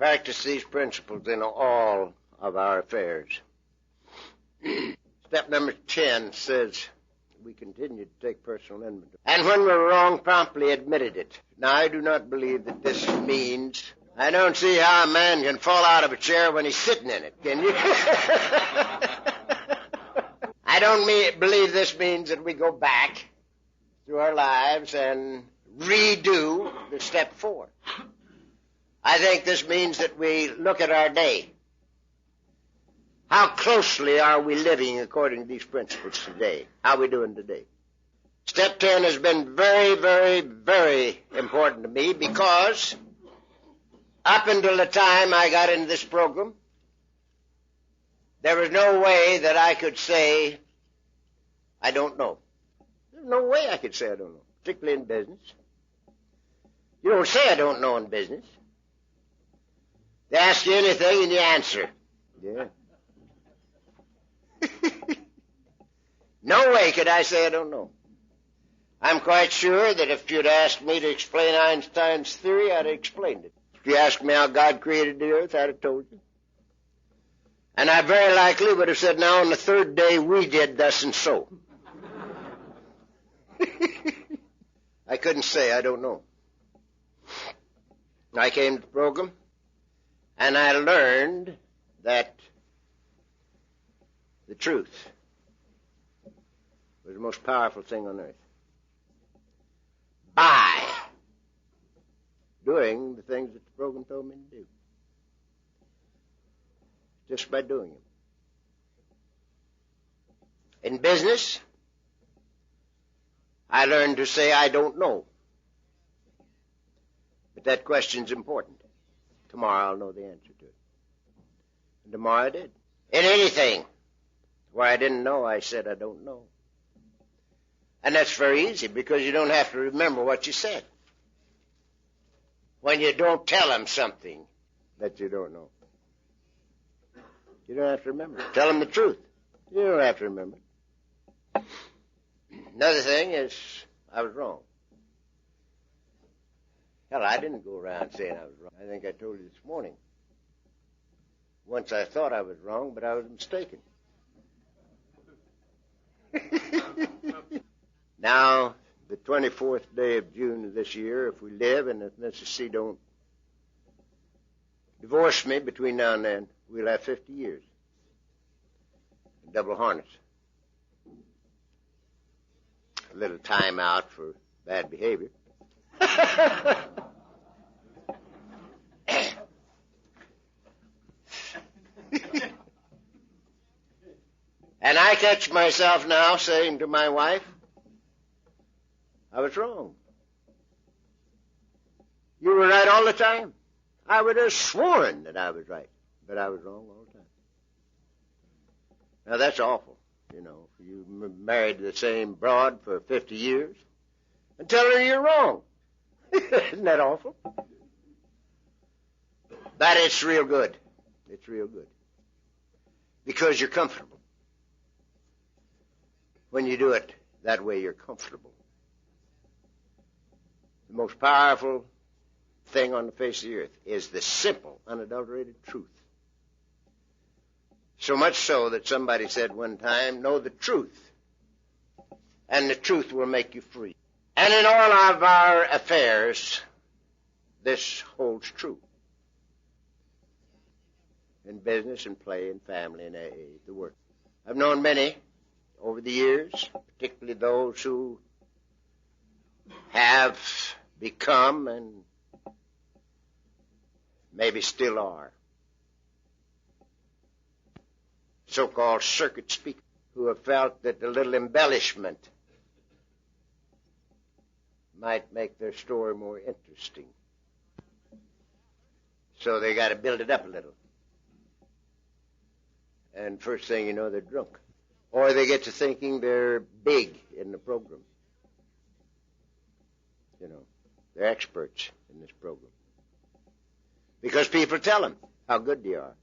practice these principles in all of our affairs. Step number 10 says we continue to take personal inventory. And when we're wrong, promptly admitted it. Now, I do not believe that this means... I don't see how a man can fall out of a chair when he's sitting in it, can you? I don't believe this means that we go back through our lives and redo the step 4. I think this means that we look at our day. How closely are we living according to these principles today? How are we doing today? Step 10 has been very, very, very important to me because up until the time I got into this program, there was no way that I could say, I don't know. There's no way I could say I don't know, particularly in business. You don't say I don't know in business. They ask you anything and you answer. Yeah. No way could I say I don't know. I'm quite sure that if you'd asked me to explain Einstein's theory, I'd have explained it. If you asked me how God created the earth, I'd have told you. And I very likely would have said, now on the third day we did thus and so. I couldn't say I don't know. I came to the program, and I learned that the truth was the most powerful thing on earth. By doing the things that the program told me to do. Just by doing them. In business, I learned to say I don't know. But that question's important. Tomorrow I'll know the answer to it. And tomorrow I did. In anything where I didn't know, I said I don't know. And that's very easy because you don't have to remember what you said. When you don't tell them something that you don't know. You don't have to remember. Tell them the truth. You don't have to remember. Another thing is, I was wrong. Hell, I didn't go around saying I was wrong. I think I told you this morning. Once I thought I was wrong, but I was mistaken. Now, the 24th day of June of this year, if we live and if Mrs. C don't divorce me between now and then, we'll have 50 years. Double harness. A little time out for bad behavior. And I catch myself now saying to my wife, I was wrong. You were right all the time. I would have sworn that I was right, but I was wrong all the time. Now that's awful, you know. You married the same broad for 50 years and tell her you're wrong. Isn't that awful? But it's real good. It's real good. Because you're comfortable. When you do it that way, you're comfortable. The most powerful thing on the face of the earth is the simple, unadulterated truth. So much so that somebody said one time, know the truth, and the truth will make you free. And in all of our affairs, this holds true. In business and play and family and the work. I've known many over the years, particularly those who have become and maybe still are so-called circuit speakers who have felt that a little embellishment might make their story more interesting. So they got to build it up a little. And first thing you know, they're drunk. Or they get to thinking they're big in the program. You know, they're experts in this program. Because people tell them how good they are.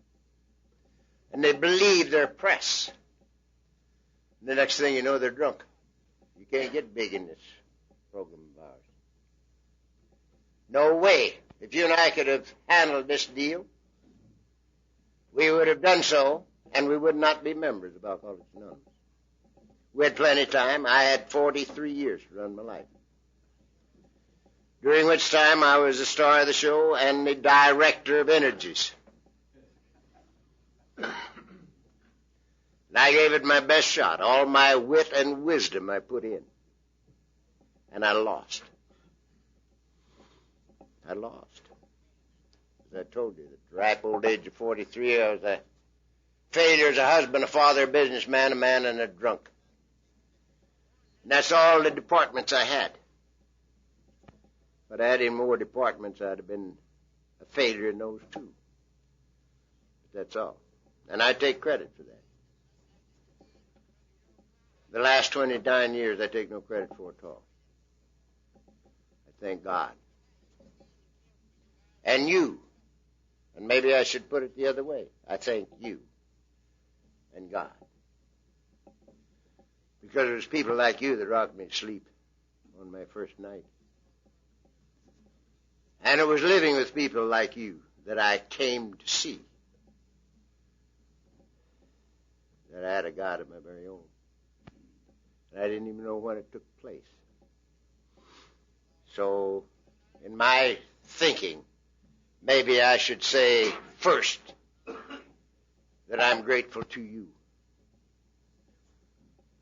And they believe their press. And the next thing you know, they're drunk. You can't get big in this program of ours. No way if you and I could have handled this deal, we would have done so, and we would not be members of Alcoholics Anonymous. We had plenty of time. I had 43 years to run my life, during which time I was the star of the show and the director of energies. And I gave it my best shot. All my wit and wisdom I put in. And I lost. I lost. As I told you, at the ripe old age of 43, I was a failure as a husband, a father, a businessman, a man, and a drunk. And that's all the departments I had. But I had in more departments, I'd have been a failure in those too. But that's all. And I take credit for that. The last 29 years, I take no credit for at all. I thank God. And you. And maybe I should put it the other way. I thank you and God. Because it was people like you that rocked me to sleep on my first night. And it was living with people like you that I came to see that I had a God of my very own. And I didn't even know when it took place. So, in my thinking, maybe I should say first that I'm grateful to you.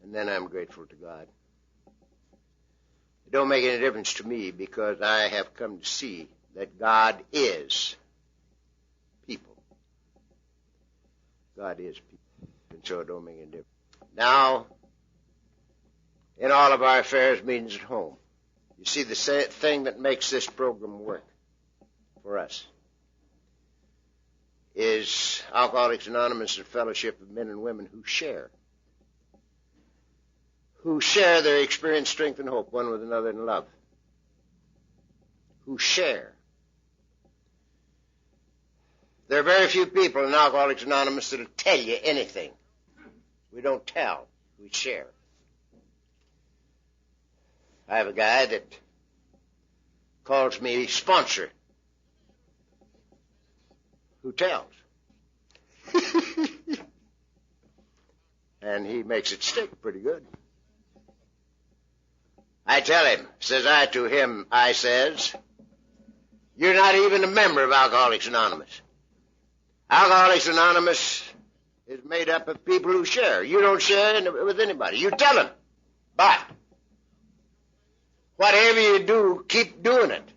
And then I'm grateful to God. It don't make any difference to me because I have come to see that God is people. God is people. And so it don't make any difference. Now, in all of our affairs, meetings at home, you see the thing that makes this program work for us is Alcoholics Anonymous, a fellowship of men and women who share their experience, strength, and hope one with another in love, who share. There are very few people in Alcoholics Anonymous that will tell you anything. We don't tell, we share. I have a guy that calls me sponsor, who tells. And he makes it stick pretty good. I tell him, says I to him, I says, you're not even a member of Alcoholics Anonymous. Alcoholics Anonymous is made up of people who share. You don't share with anybody. You tell them. But whatever you do, keep doing it.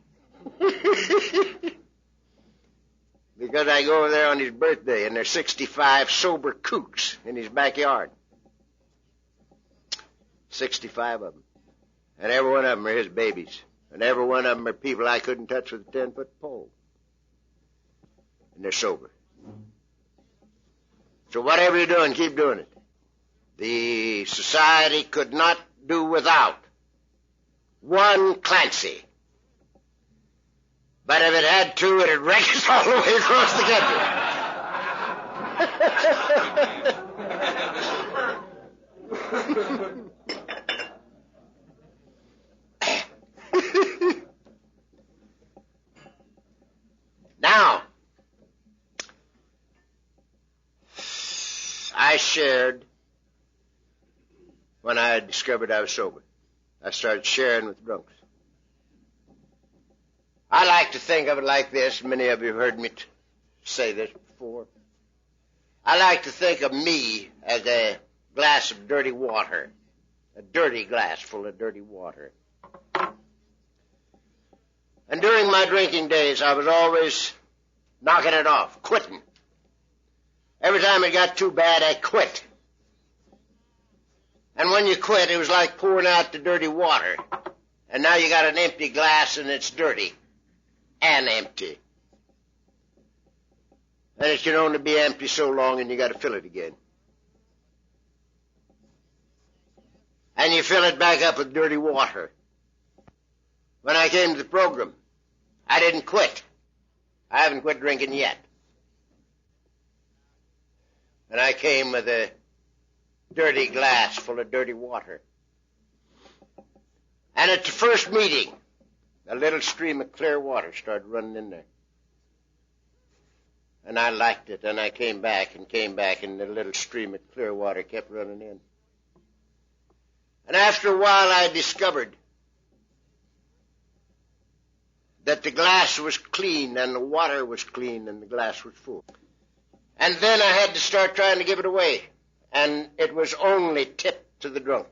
Because I go over there on his birthday, and there's 65 sober kooks in his backyard. 65 of them. And every one of them are his babies. And every one of them are people I couldn't touch with a 10-foot pole. And they're sober. So whatever you're doing, keep doing it. The society could not do without one Clancy. But if it had to, it'd wreck us all the way across the country. Now, I shared when I discovered I was sober. I started sharing with drunks. I like to think of it like this. Many of you have heard me say this before. I like to think of me as a glass of dirty water, a dirty glass full of dirty water. And during my drinking days, I was always knocking it off, quitting. Every time it got too bad, I quit. And when you quit, it was like pouring out the dirty water. And now you got an empty glass and it's dirty and empty. And it can only be empty so long and you got to fill it again. And you fill it back up with dirty water. When I came to the program, I didn't quit. I haven't quit drinking yet. And I came with a dirty glass full of dirty water. And at the first meeting, a little stream of clear water started running in there. And I liked it, and I came back, and the little stream of clear water kept running in. And after a while, I discovered that the glass was clean, and the water was clean, and the glass was full. And then I had to start trying to give it away, and it was only tipped to the drunk,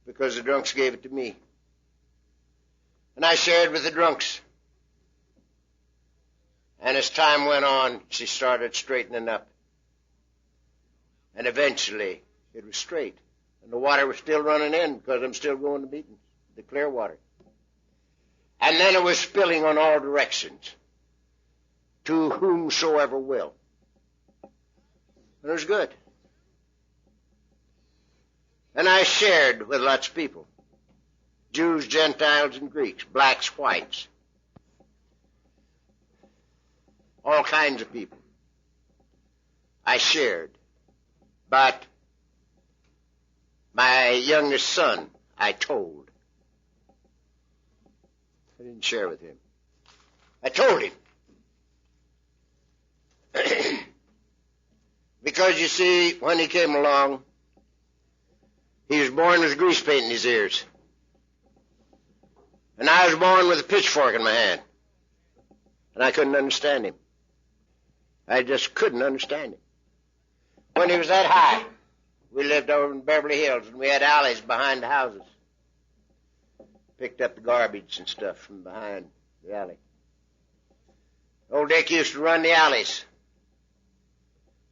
because the drunks gave it to me. And I shared with the drunks. And as time went on, she started straightening up. And eventually, it was straight. And the water was still running in because I'm still going to meetings, the clear water. And then it was spilling on all directions, to whomsoever will. And it was good. And I shared with lots of people. Jews, Gentiles, and Greeks, blacks, whites. All kinds of people. I shared. But my youngest son, I told. I didn't share with him. I told him. Because, you see, when he came along, he was born with grease paint in his ears. And I was born with a pitchfork in my hand. And I couldn't understand him. I just couldn't understand him. When he was that high, we lived over in Beverly Hills, and we had alleys behind the houses. Picked up the garbage and stuff from behind the alley. Old Dick used to run the alleys.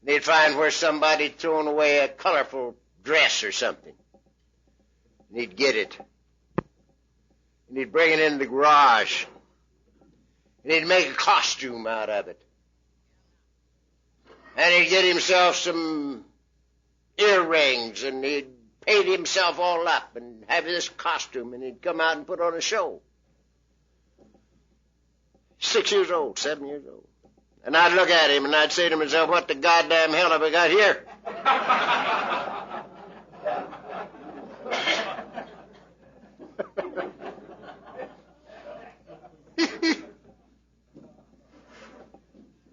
And he'd find where somebody had thrown away a colorful dress or something. And he'd get it. And he'd bring it into the garage. And he'd make a costume out of it. And he'd get himself some earrings, and he'd paint himself all up and have this costume, and he'd come out and put on a show. 6 years old, 7 years old. And I'd look at him, and I'd say to myself, what the goddamn hell have I got here?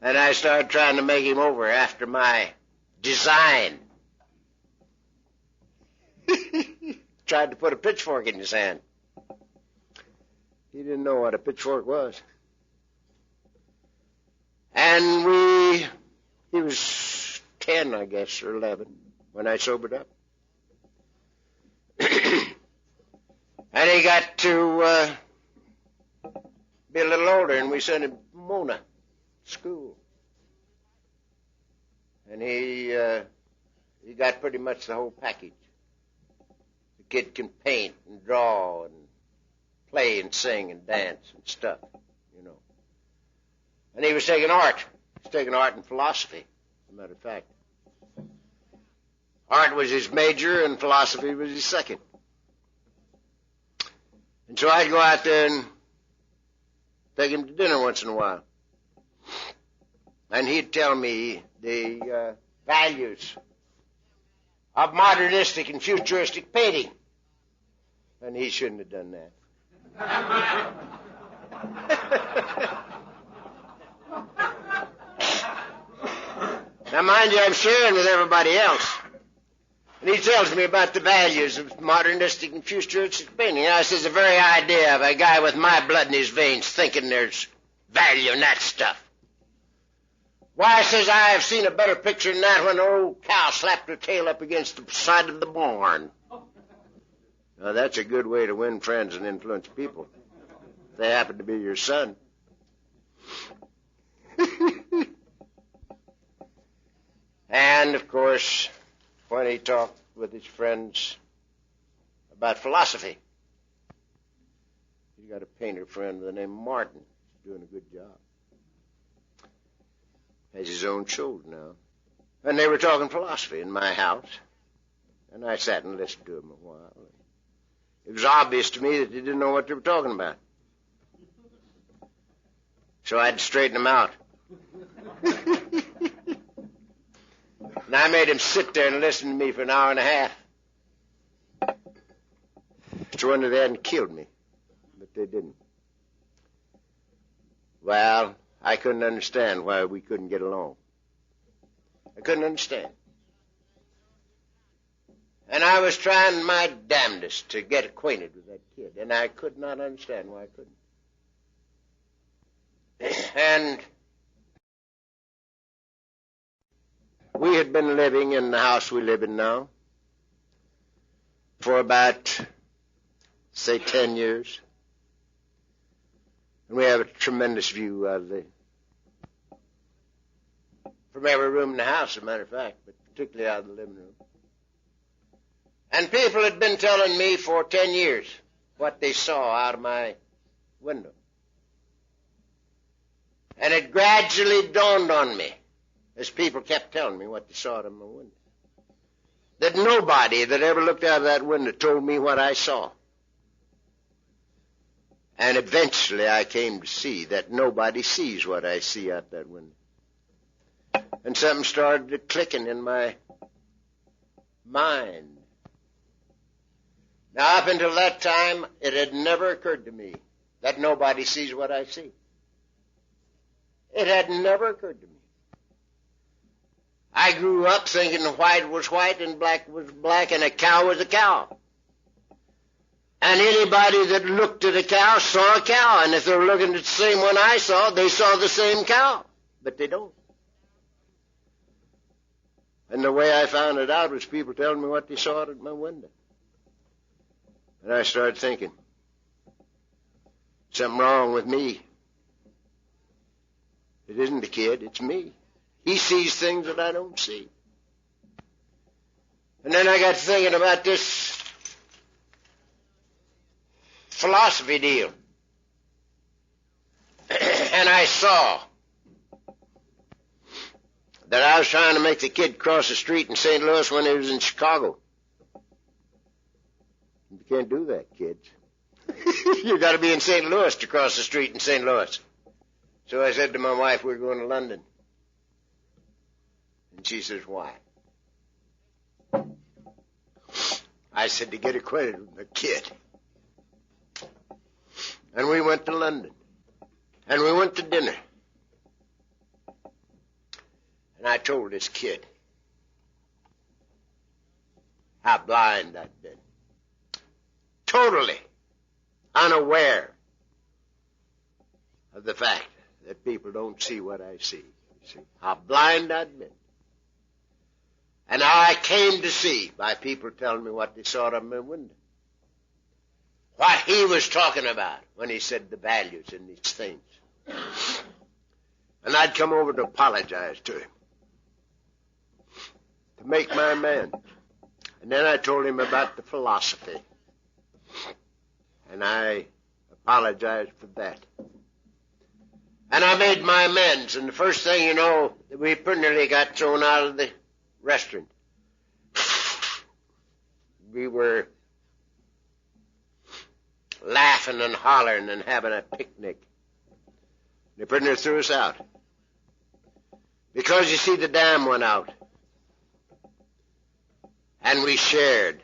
And I started trying to make him over after my design. Tried to put a pitchfork in his hand. He didn't know what a pitchfork was. And he was 10, I guess, or 11, when I sobered up. And he got to be a little older, and we sent him to Mona school. And he got pretty much the whole package. The kid can paint and draw and play and sing and dance and stuff, you know. And he was taking art. He was taking art and philosophy, as a matter of fact. Art was his major and philosophy was his second. And so I'd go out there and take him to dinner once in a while. And he'd tell me the values of modernistic and futuristic painting. And he shouldn't have done that. Now, mind you, I'm sharing with everybody else. And he tells me about the values of modernistic and futuristic painting. And I says, the very idea of a guy with my blood in his veins thinking there's value in that stuff. Why, says, I have seen a better picture than that when an old cow slapped her tail up against the side of the barn. Now, that's a good way to win friends and influence people. If they happen to be your son. And, of course, when he talked with his friends about philosophy, he got a painter friend by the name of Martin. He's doing a good job. Has his own children now. And they were talking philosophy in my house. And I sat and listened to them a while. It was obvious to me that they didn't know what they were talking about. So I had to straighten them out. And I made him sit there and listen to me for an hour and a half. It's a wonder they hadn't killed me. But but they didn't. Well, I couldn't understand why we couldn't get along. I couldn't understand. And I was trying my damnedest to get acquainted with that kid, and I could not understand why I couldn't. And we had been living in the house we live in now for about, say, 10 years. And we have a tremendous view from every room in the house, as a matter of fact, but particularly out of the living room. And people had been telling me for 10 years what they saw out of my window. And it gradually dawned on me, as people kept telling me what they saw out of my window, that nobody that ever looked out of that window told me what I saw. And eventually I came to see that nobody sees what I see out that window. And something started clicking in my mind. Now, up until that time, it had never occurred to me that nobody sees what I see. It had never occurred to me. I grew up thinking white was white and black was black and a cow was a cow. And anybody that looked at a cow saw a cow. And if they were looking at the same one I saw, they saw the same cow. But they don't. And the way I found it out was people telling me what they saw at my window. And I started thinking, something wrong with me. It isn't the kid, it's me. He sees things that I don't see. And then I got thinking about this philosophy deal. And I saw that I was trying to make the kid cross the street in St. Louis when he was in Chicago. You can't do that, kids. You got to be in St. Louis to cross the street in St. Louis. So I said to my wife, we're going to London. And she says, why? I said, to get acquainted with the kid. And we went to London. And we went to dinner. And I told this kid how blind I'd been. Totally unaware of the fact that people don't see what I see. See how blind I'd been. And how I came to see by people telling me what they saw out of my window. What he was talking about when he said the values in these things. And I'd come over to apologize to him. To make my amends. And then I told him about the philosophy. And I apologized for that. And I made my amends. And the first thing you know, we pretty nearly got thrown out of the restaurant. We were laughing and hollering and having a picnic. They pretty nearly threw us out. Because, you see, the dam went out. And we shared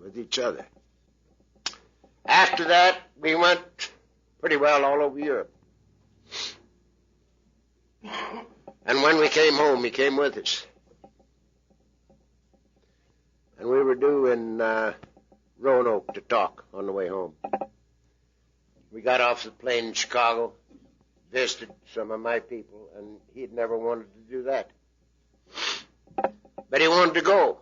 with each other. After that, we went pretty well all over Europe. And when we came home, he came with us. And we were due in Roanoke to talk on the way home. We got off the plane in Chicago, visited some of my people, and he'd never wanted to do that. But he wanted to go.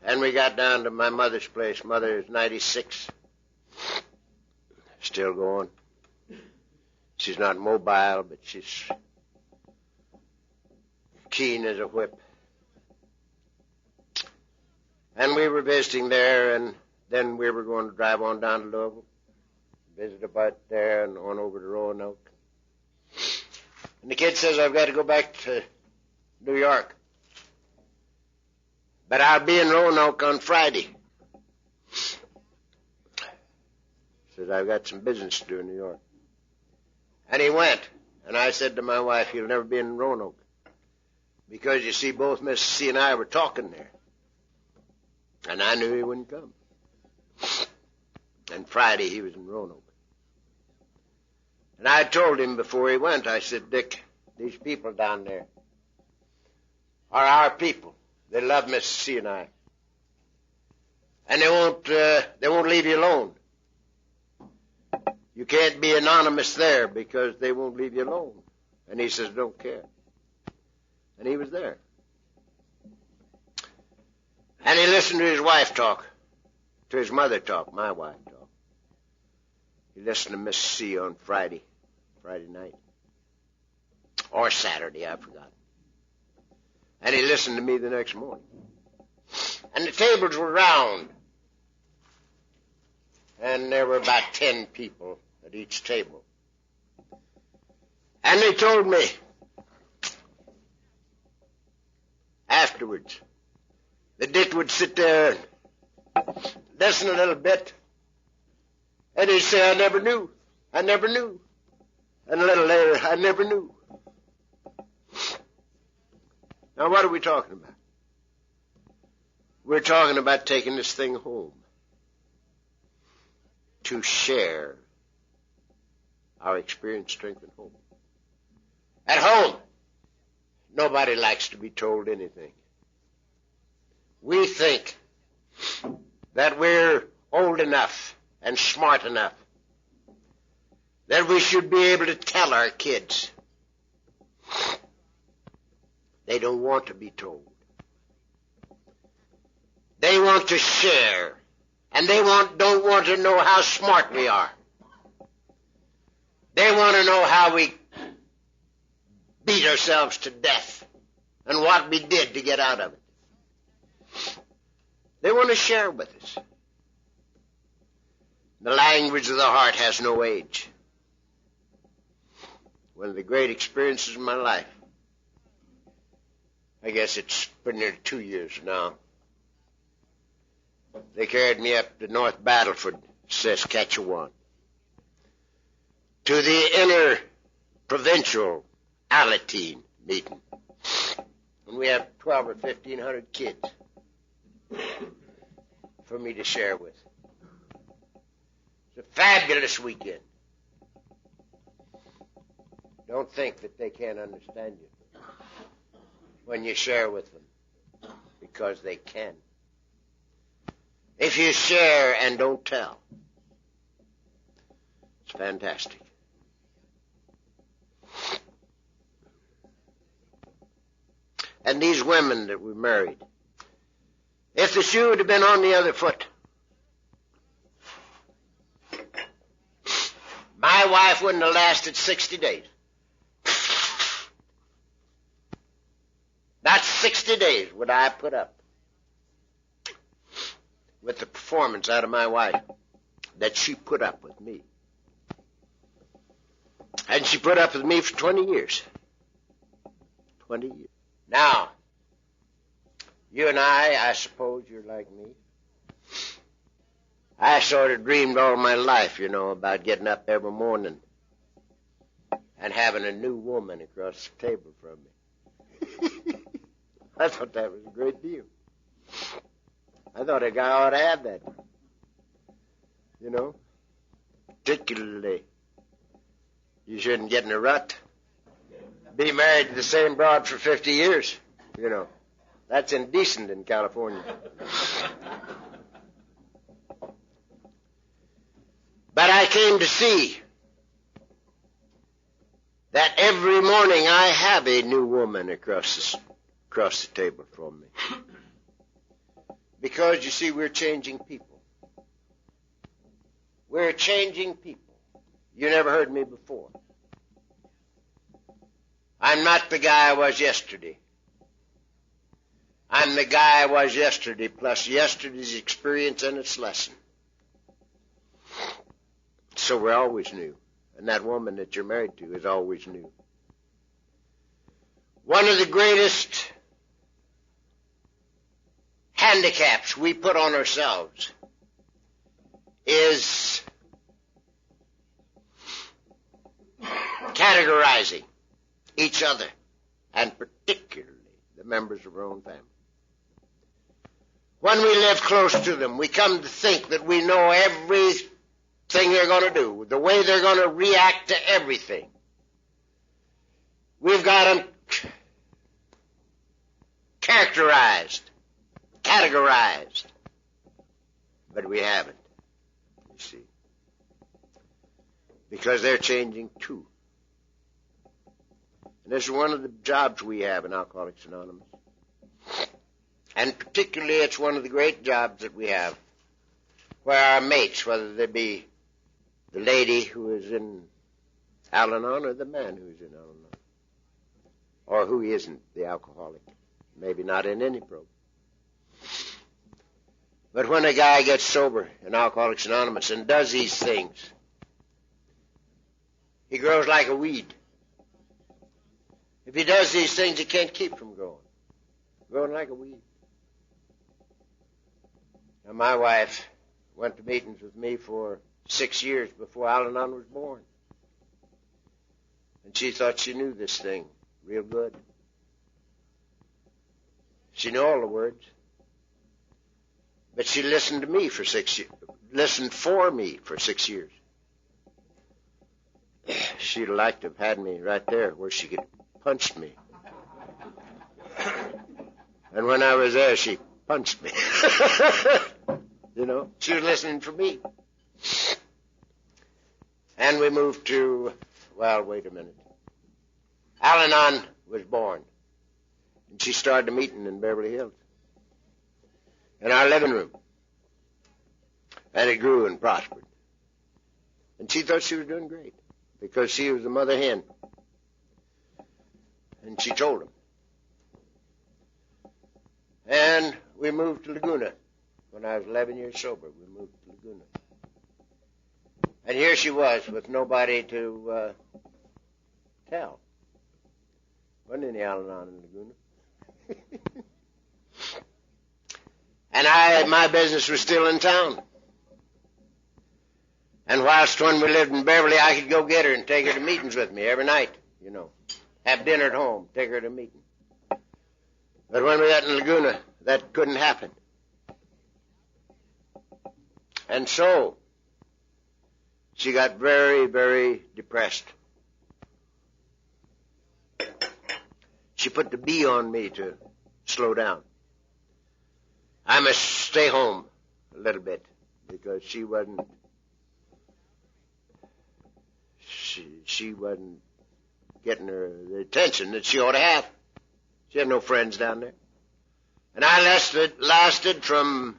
And we got down to my mother's place. Mother is 96. Still going. She's not mobile, but she's keen as a whip. And we were visiting there, and then we were going to drive on down to Louisville, visit about there, and on over to Roanoke. And the kid says, I've got to go back to New York. But I'll be in Roanoke on Friday. Says, I've got some business to do in New York. And he went. And I said to my wife, he'll never be in Roanoke. Because, you see, both Mrs. C and I were talking there. And I knew he wouldn't come. And Friday he was in Roanoke. And I told him before he went, I said, Dick, these people down there are our people. They love Miss C and I. And they won't leave you alone. You can't be anonymous there because they won't leave you alone. And he says, don't care. And he was there. And he listened to his wife talk, to his mother talk, my wife talk. He listened to Miss C on Friday night. Or Saturday, I forgot. And he listened to me the next morning. And the tables were round. And there were about 10 people at each table. And they told me afterwards that Dick would sit there and listen a little bit. And he'd say, I never knew. And a little later, I never knew. Now, what are we talking about? We're talking about taking this thing home to share our experience, strength, and hope. At home, nobody likes to be told anything. We think that we're old enough and smart enough that we should be able to tell our kids. They don't want to be told. They want to share, and they don't want to know how smart we are. They want to know how we beat ourselves to death and what we did to get out of it. They want to share with us. The language of the heart has no age. One of the great experiences of my life, I guess it's been near 2 years now. They carried me up to North Battleford, Saskatchewan, to the inter-provincial Alateen meeting. And we have 12 or 1,500 kids for me to share with. It's a fabulous weekend. Don't think that they can't understand you when you share with them, because they can. If you share and don't tell, it's fantastic. And these women that we married, if the shoe had been on the other foot, my wife wouldn't have lasted 60 days. Not 60 days would I put up with the performance out of my wife that she put up with me. And she put up with me for 20 years. 20 years. Now, you and I suppose you're like me. I sort of dreamed all my life, about getting up every morning and having a new woman across the table from me. I thought that was a great deal. I thought a guy ought to have that. Particularly, you shouldn't get in a rut. Be married to the same broad for 50 years, That's indecent in California. But I came to see that every morning I have a new woman across the table from me. Because, you see, we're changing people. We're changing people. You never heard me before. I'm not the guy I was yesterday. I'm the guy I was yesterday, plus yesterday's experience and its lesson. So we're always new. And that woman that you're married to is always new. One of the greatest handicaps we put on ourselves is categorizing each other, and particularly the members of our own family. When we live close to them, we come to think that we know every thing they're going to do, the way they're going to react to everything. We've got them characterized, categorized, but we haven't, you see, because they're changing too. And this is one of the jobs we have in Alcoholics Anonymous. And particularly it's one of the great jobs that we have, where our mates, whether they be the lady who is in Al-Anon or the man who is in Al-Anon, or who isn't the alcoholic, maybe not in any program. But when a guy gets sober in Alcoholics Anonymous and does these things, he grows like a weed. If he does these things, he can't keep from growing like a weed. Now, my wife went to meetings with me for 6 years before Al-Anon was born. And she thought she knew this thing real good. She knew all the words. But she listened to me for 6 years, listened for me for 6 years. She'd like to have had me right there where she could punch me. And when I was there, she punched me. You know, she was listening for me. And we moved to, well, wait a minute. Al-Anon was born. And she started a meeting in Beverly Hills, in our living room. And it grew and prospered. And she thought she was doing great, because she was the mother hen. And she told him. And we moved to Laguna. When I was 11 years sober, we moved to Laguna. And here she was with nobody to tell. Wasn't any Al-Anon in Laguna. And my business was still in town. And whilst when we lived in Beverly, I could go get her and take her to meetings with me every night, you know. Have dinner at home, take her to a meeting. But when we got in Laguna, that couldn't happen. And so, she got very, very depressed. She put the B on me to slow down. I must stay home a little bit, because she wasn't getting her the attention that she ought to have. She had no friends down there. And I lasted from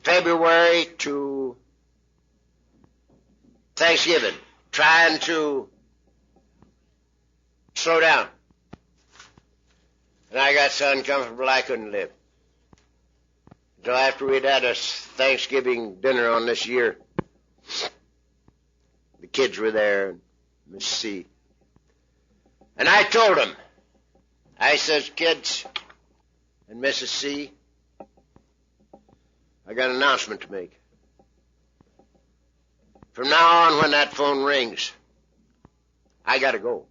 February to Thanksgiving, trying to slow down. And I got so uncomfortable I couldn't live. So after we'd had a Thanksgiving dinner on this year, the kids were there, and Miss C. And I told them, I says, kids and Mrs. C, I got an announcement to make. From now on, when that phone rings, I got to go.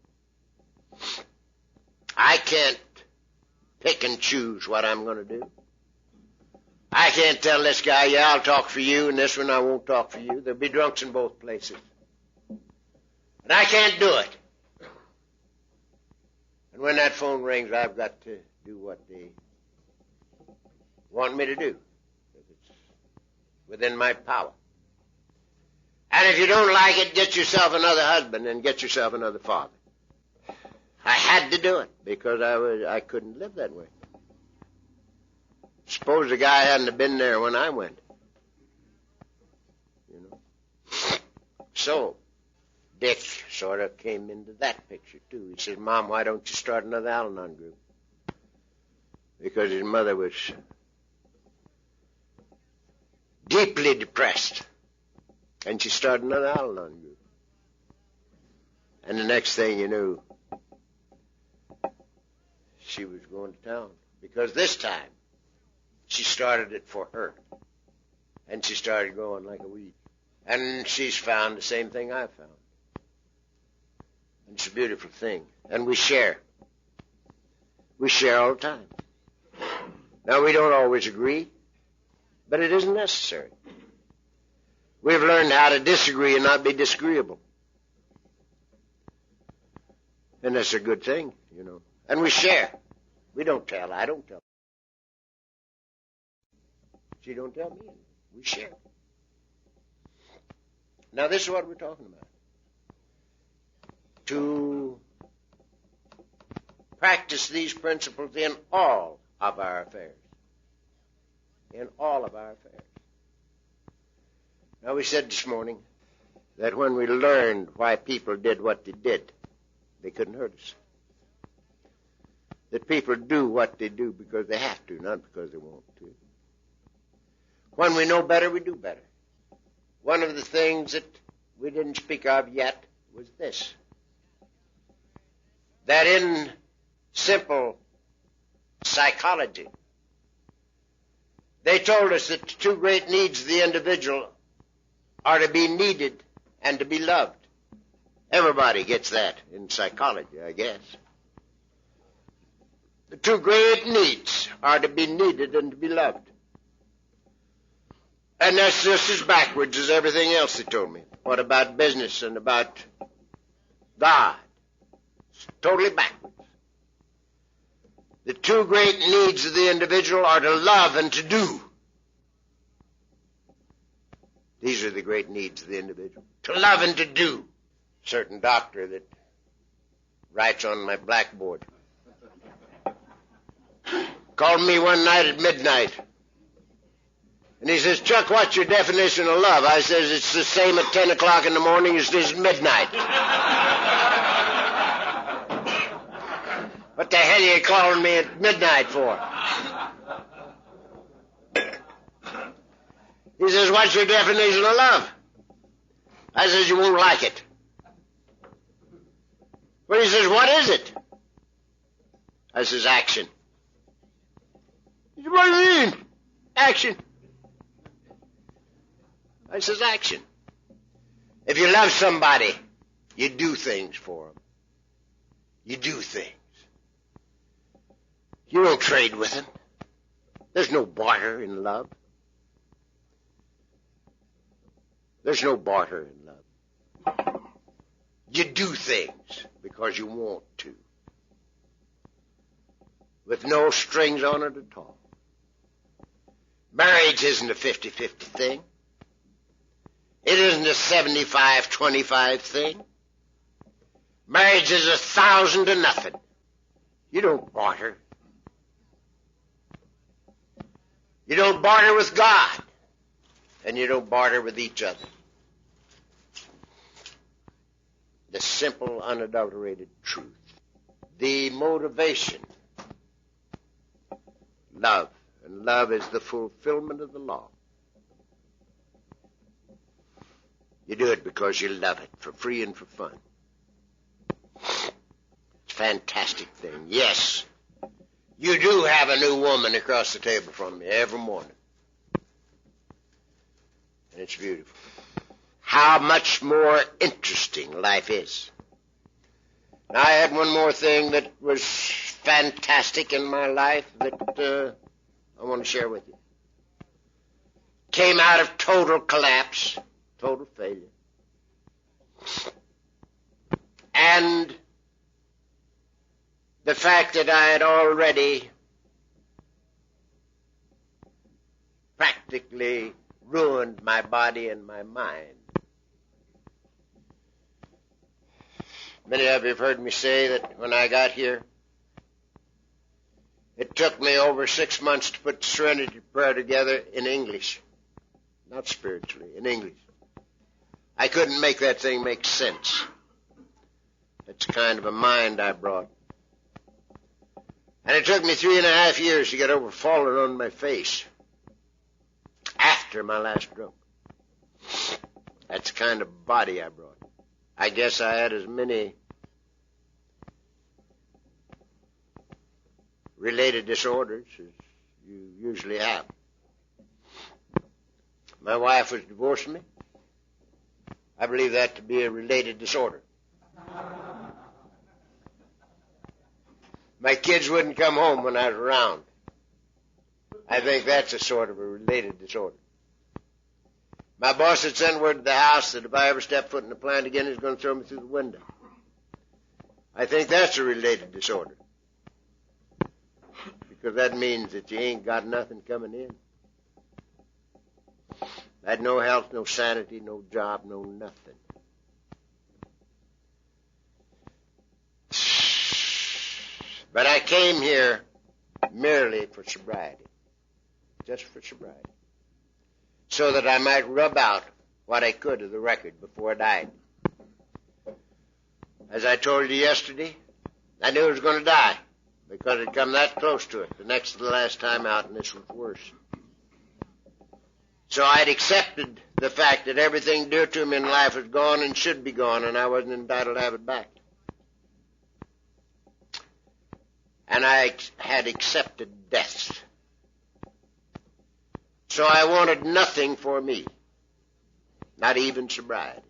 I can't pick and choose what I'm going to do. I can't tell this guy, yeah, I'll talk for you, and this one I won't talk for you. There'll be drunks in both places. And I can't do it. And when that phone rings, I've got to do what they want me to do. It's within my power. And if you don't like it, get yourself another husband and get yourself another father. I had to do it because I couldn't live that way. Suppose the guy hadn't have been there when I went. You know. So Dick sort of came into that picture too. He said, Mom, why don't you start another Al-Anon group? Because his mother was deeply depressed. And she started another Al-Anon group. And the next thing you knew, she was going to town. Because this time, she started it for her. And she started growing like a weed. And she's found the same thing I found. And it's a beautiful thing. And we share. We share all the time. Now, we don't always agree, but it isn't necessary. We've learned how to disagree and not be disagreeable. And that's a good thing, you know. And we share. We don't tell. I don't tell. She don't tell me. We share. Now, this is what we're talking about. To practice these principles in all of our affairs. In all of our affairs. Now, we said this morning that when we learned why people did what they did, they couldn't hurt us. That people do what they do because they have to, not because they want to. When we know better, we do better. One of the things that we didn't speak of yet was this. That in simple psychology, they told us that the two great needs of the individual are to be needed and to be loved. Everybody gets that in psychology, I guess. The two great needs are to be needed and to be loved. And that's just as backwards as everything else they told me. What about business and about God? It's totally backwards. The two great needs of the individual are to love and to do. These are the great needs of the individual. To love and to do. Certain doctor that writes on my blackboard called me one night at midnight. And he says, Chuck, what's your definition of love? I says, it's the same at 10 o'clock in the morning as it is at midnight. What the hell are you calling me at midnight for? He says, what's your definition of love? I says, you won't like it. But he says, what is it? I says, action. He says, what do you mean? Action. I says, action. If you love somebody, you do things for them. You do things. You don't trade with them. There's no barter in love. There's no barter in love. You do things because you want to. With no strings on it at all. Marriage isn't a 50-50 thing. It isn't a 75-25 thing. Marriage is 1,000 to nothing. You don't barter. You don't barter with God. And you don't barter with each other. The simple, unadulterated truth. The motivation. Love. And love is the fulfillment of the law. You do it because you love it, for free and for fun. It's a fantastic thing. Yes, you do have a new woman across the table from me every morning. And it's beautiful. How much more interesting life is. Now, I had one more thing that was fantastic in my life that I want to share with you. Came out of total collapse, total failure. And the fact that I had already practically ruined my body and my mind. Many of you have heard me say that when I got here, it took me over 6 months to put the Serenity Prayer together in English. Not spiritually, in English. I couldn't make that thing make sense. That's the kind of a mind I brought. And it took me 3.5 years to get over falling on my face after my last stroke. That's the kind of body I brought. I guess I had as many related disorders as you usually have. My wife was divorcing me. I believe that to be a related disorder. My kids wouldn't come home when I was around. I think that's a sort of a related disorder. My boss had sent word to the house that if I ever step foot in the plant again, he's going to throw me through the window. I think that's a related disorder. Because that means that you ain't got nothing coming in. I had no health, no sanity, no job, no nothing. But I came here merely for sobriety. Just for sobriety. So that I might rub out what I could of the record before I died. As I told you yesterday, I knew I was going to die because it come that close to it, the next to the last time out, and this was worse. So I'd accepted the fact that everything dear to me in life was gone and should be gone, and I wasn't entitled to have it back. And I had accepted death. So I wanted nothing for me, not even sobriety.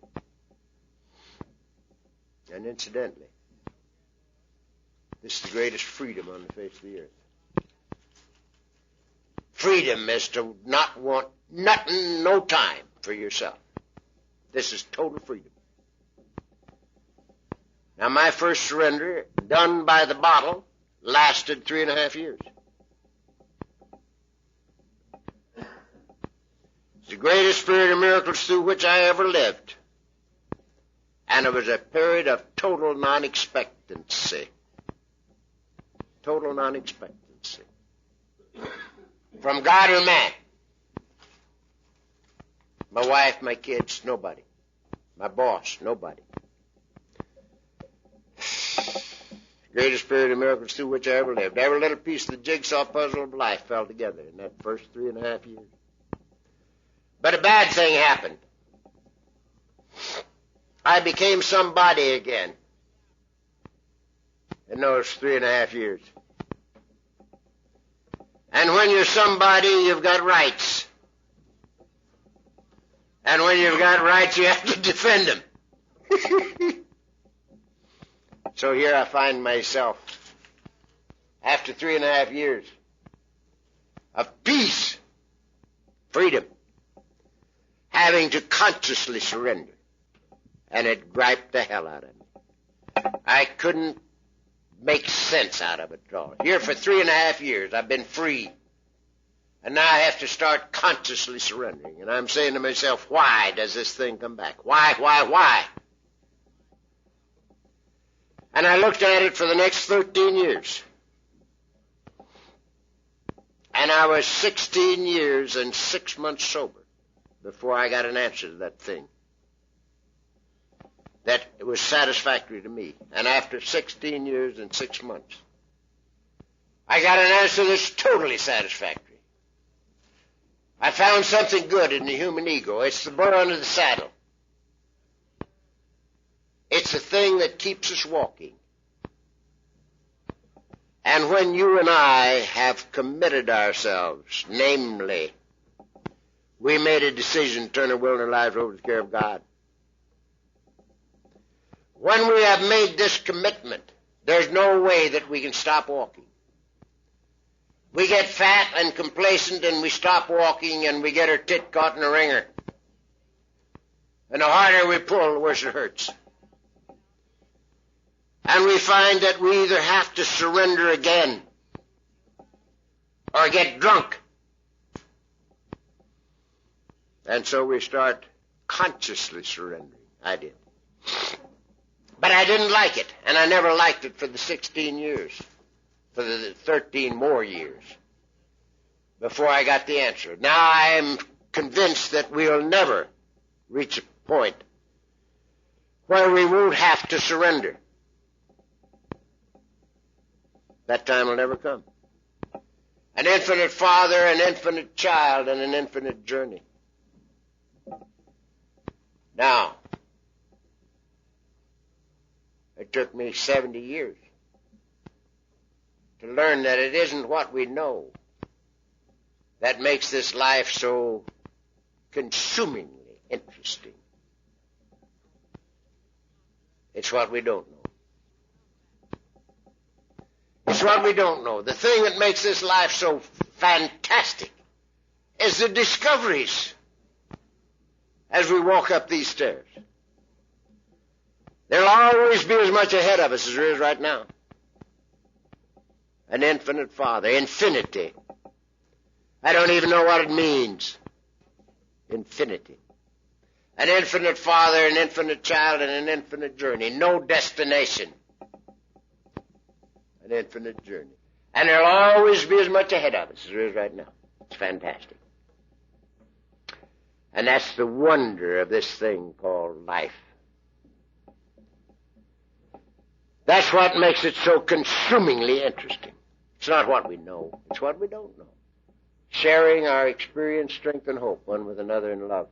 And incidentally, this is the greatest freedom on the face of the earth. Freedom is to not want nothing, no time for yourself. This is total freedom. Now, my first surrender, done by the bottle, lasted 3.5 years. It's the greatest spirit of miracles through which I ever lived. And it was a period of total non-expectancy. Total non-expectancy. From God or man. My wife, my kids, nobody. My boss, nobody. Greatest period of miracles through which I ever lived. Every little piece of the jigsaw puzzle of life fell together in that first 3.5 years. But a bad thing happened. I became somebody again in those 3.5 years. And when you're somebody, you've got rights. And when you've got rights, you have to defend them. So here I find myself, after 3.5 years of peace, freedom, having to consciously surrender. And it griped the hell out of me. I couldn't make sense out of it at all. Here for 3.5 years, I've been free. And now I have to start consciously surrendering. And I'm saying to myself, why does this thing come back? Why? And I looked at it for the next 13 years. And I was 16 years and 6 months sober before I got an answer to that thing. That it was satisfactory to me. And after 16 years and 6 months, I got an answer that's totally satisfactory. I found something good in the human ego. It's the burr under the saddle. It's the thing that keeps us walking. And when you and I have committed ourselves, namely, we made a decision to turn our will and our lives over to the care of God. When we have made this commitment, there's no way that we can stop walking. We get fat and complacent and we stop walking and we get our tit caught in a wringer. And the harder we pull, the worse it hurts. And we find that we either have to surrender again or get drunk. And so we start consciously surrendering. I did. But I didn't like it, and I never liked it for the 16 years, for the 13 more years, before I got the answer. Now I'm convinced that we'll never reach a point where we won't have to surrender. That time will never come. An infinite father, an infinite child, and an infinite journey. Now, it took me 70 years to learn that it isn't what we know that makes this life so consumingly interesting. It's what we don't know. It's what we don't know. The thing that makes this life so fantastic is the discoveries. as we walk up these stairs. There'll always be as much ahead of us as there is right now. An infinite Father, infinity. I don't even know what it means. Infinity. An infinite Father, an infinite child, and an infinite journey. No destination. An infinite journey. And there'll always be as much ahead of us as there is right now. It's fantastic. And that's the wonder of this thing called life. That's what makes it so consumingly interesting. It's not what we know. It's what we don't know. Sharing our experience, strength, and hope one with another in love.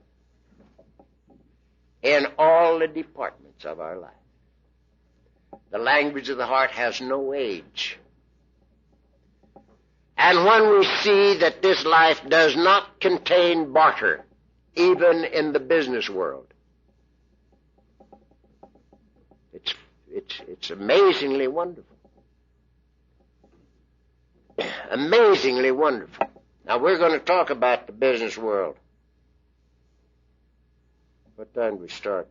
In all the departments of our life. The language of the heart has no age. And when we see that this life does not contain barter, even in the business world, it's amazingly wonderful. Amazingly wonderful. Now we're going to talk about the business world. What time do we start?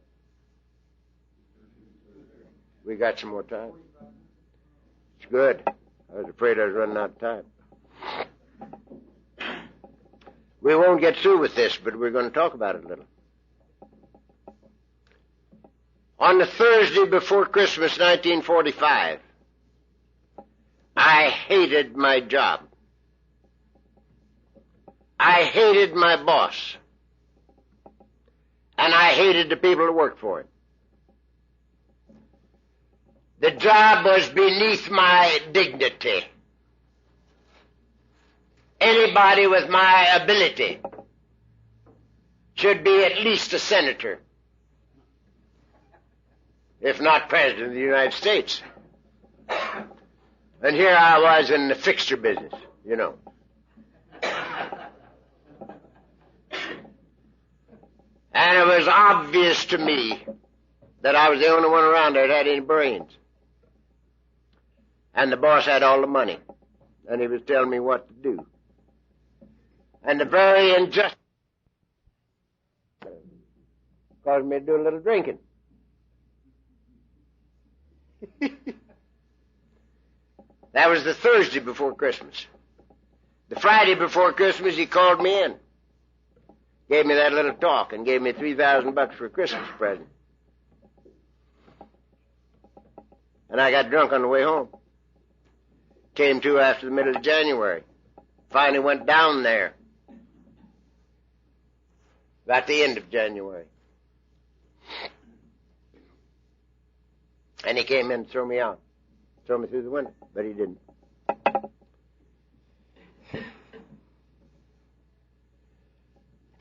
We got some more time? It's good. I was afraid I was running out of time. We won't get through with this, but we're going to talk about it a little. On the Thursday before Christmas, 1945, I hated my job. I hated my boss. And I hated the people who worked for him. The job was beneath my dignity. Anybody with my ability should be at least a senator, if not president of the United States. And here I was in the fixture business, you know. And it was obvious to me that I was the only one around there that had any brains. And the boss had all the money. And he was telling me what to do. And the very injustice caused me to do a little drinking. That was the Thursday before Christmas. The Friday before Christmas, he called me in. Gave me that little talk and gave me $3,000 for a Christmas present. And I got drunk on the way home. Came to after the middle of January. Finally went down there. About the end of January. And he came in and threw me out. Threw me through the window, but he didn't.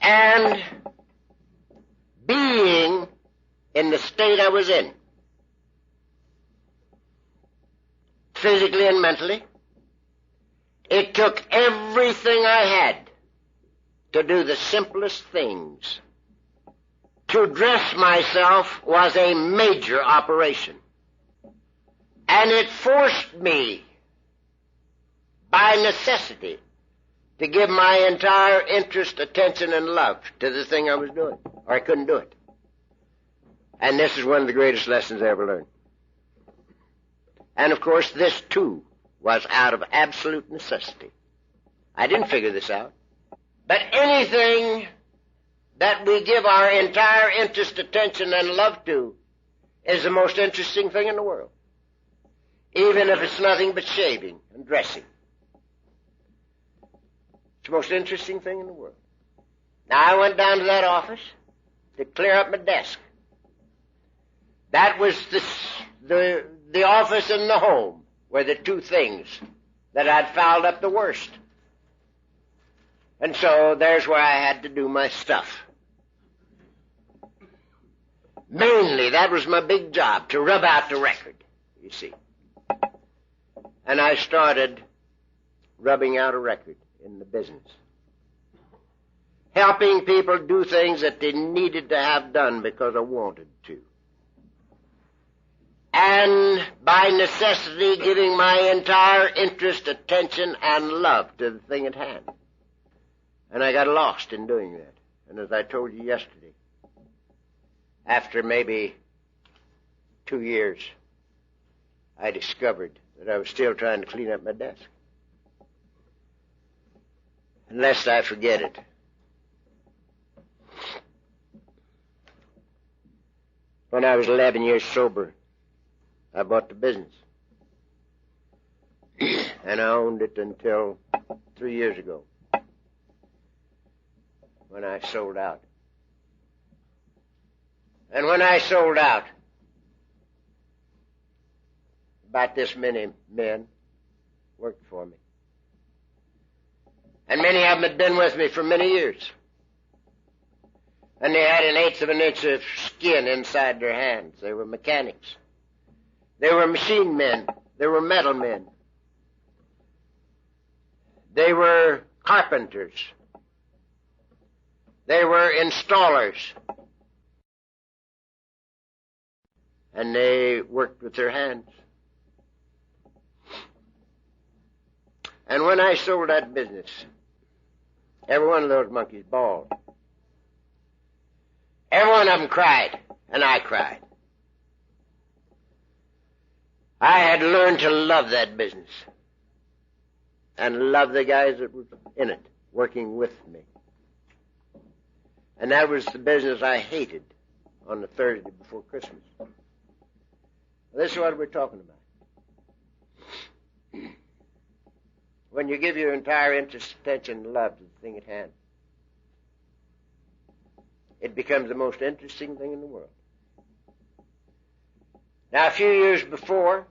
And being in the state I was in, physically and mentally, it took everything I had to do the simplest things. To dress myself was a major operation. And it forced me, by necessity, to give my entire interest, attention, and love to the thing I was doing, or I couldn't do it. And this is one of the greatest lessons I ever learned. And, of course, this, too, was out of absolute necessity. I didn't figure this out. But anything that we give our entire interest, attention, and love to is the most interesting thing in the world, even if it's nothing but shaving and dressing. It's the most interesting thing in the world. Now, I went down to that office to clear up my desk. That was the office and the home were the two things that I'd fouled up the worst. And so there's where I had to do my stuff. Mainly, that was my big job, to rub out the record, you see. And I started rubbing out a record in the business. Helping people do things that they needed to have done because I wanted to. And by necessity, giving my entire interest, attention, and love to the thing at hand. And I got lost in doing that. And as I told you yesterday, after maybe 2 years, I discovered that I was still trying to clean up my desk. And lest I forget it, when I was 11 years sober, I bought the business. And I owned it until 3 years ago, when I sold out. And when I sold out, about this many men worked for me. And many of them had been with me for many years. And they had 1/8 of an inch of skin inside their hands. They were mechanics. They were machine men. They were metal men. They were carpenters. They were installers. And they worked with their hands. And when I sold that business, every one of those monkeys bawled. Every one of them cried, and I cried. I had learned to love that business and love the guys that were in it, working with me. And that was the business I hated on the Thursday before Christmas. This is what we're talking about. When you give your entire interest, attention, and love to the thing at hand, it becomes the most interesting thing in the world. Now, a few years before,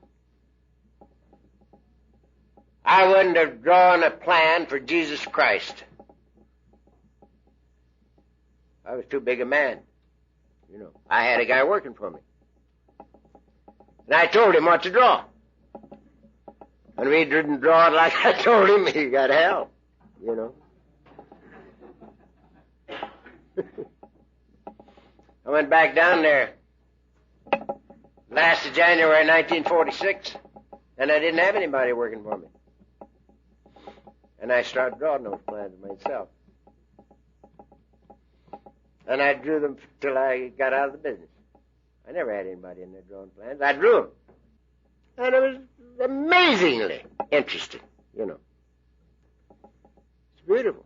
I wouldn't have drawn a plan for Jesus Christ. I was too big a man. You know, I had a guy working for me. And I told him what to draw. And if he didn't draw it like I told him, he got hell, you know. I went back down there last of January 1946, and I didn't have anybody working for me. And I started drawing those plans myself. And I drew them till I got out of the business. I never had anybody in there drawing plans. I drew them. And it was amazingly interesting, you know. It's beautiful.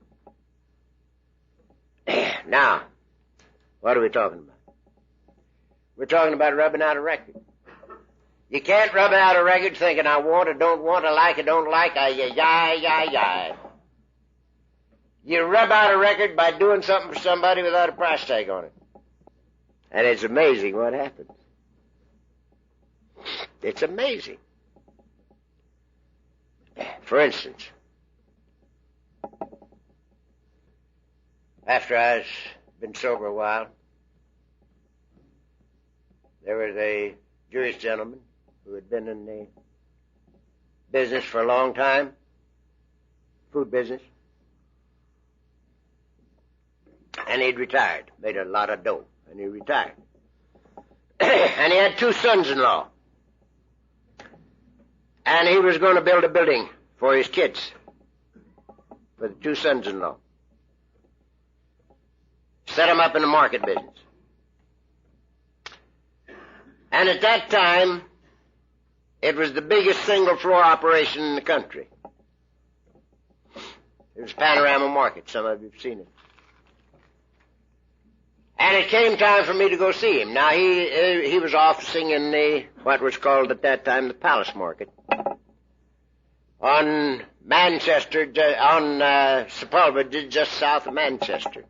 Now, what are we talking about? We're talking about rubbing out a record. You can't rub out a record thinking I want or don't want, I like or don't like, yah. You rub out a record by doing something for somebody without a price tag on it. And it's amazing what happens. It's amazing. For instance, after I've been sober a while, there was a Jewish gentleman who had been in the business for a long time, food business, and he'd retired, made a lot of dough, and he retired. And he had 2 sons-in-law. And he was going to build a building for his kids, for the 2 sons-in-law. Set them up in the market business. And at that time, it was the biggest single-floor operation in the country. It was Panorama Market. Some of you have seen it. And it came time for me to go see him. Now, he was officing in the, what was called at that time, the Palace Market. On Manchester, on Sepulveda, just south of Manchester.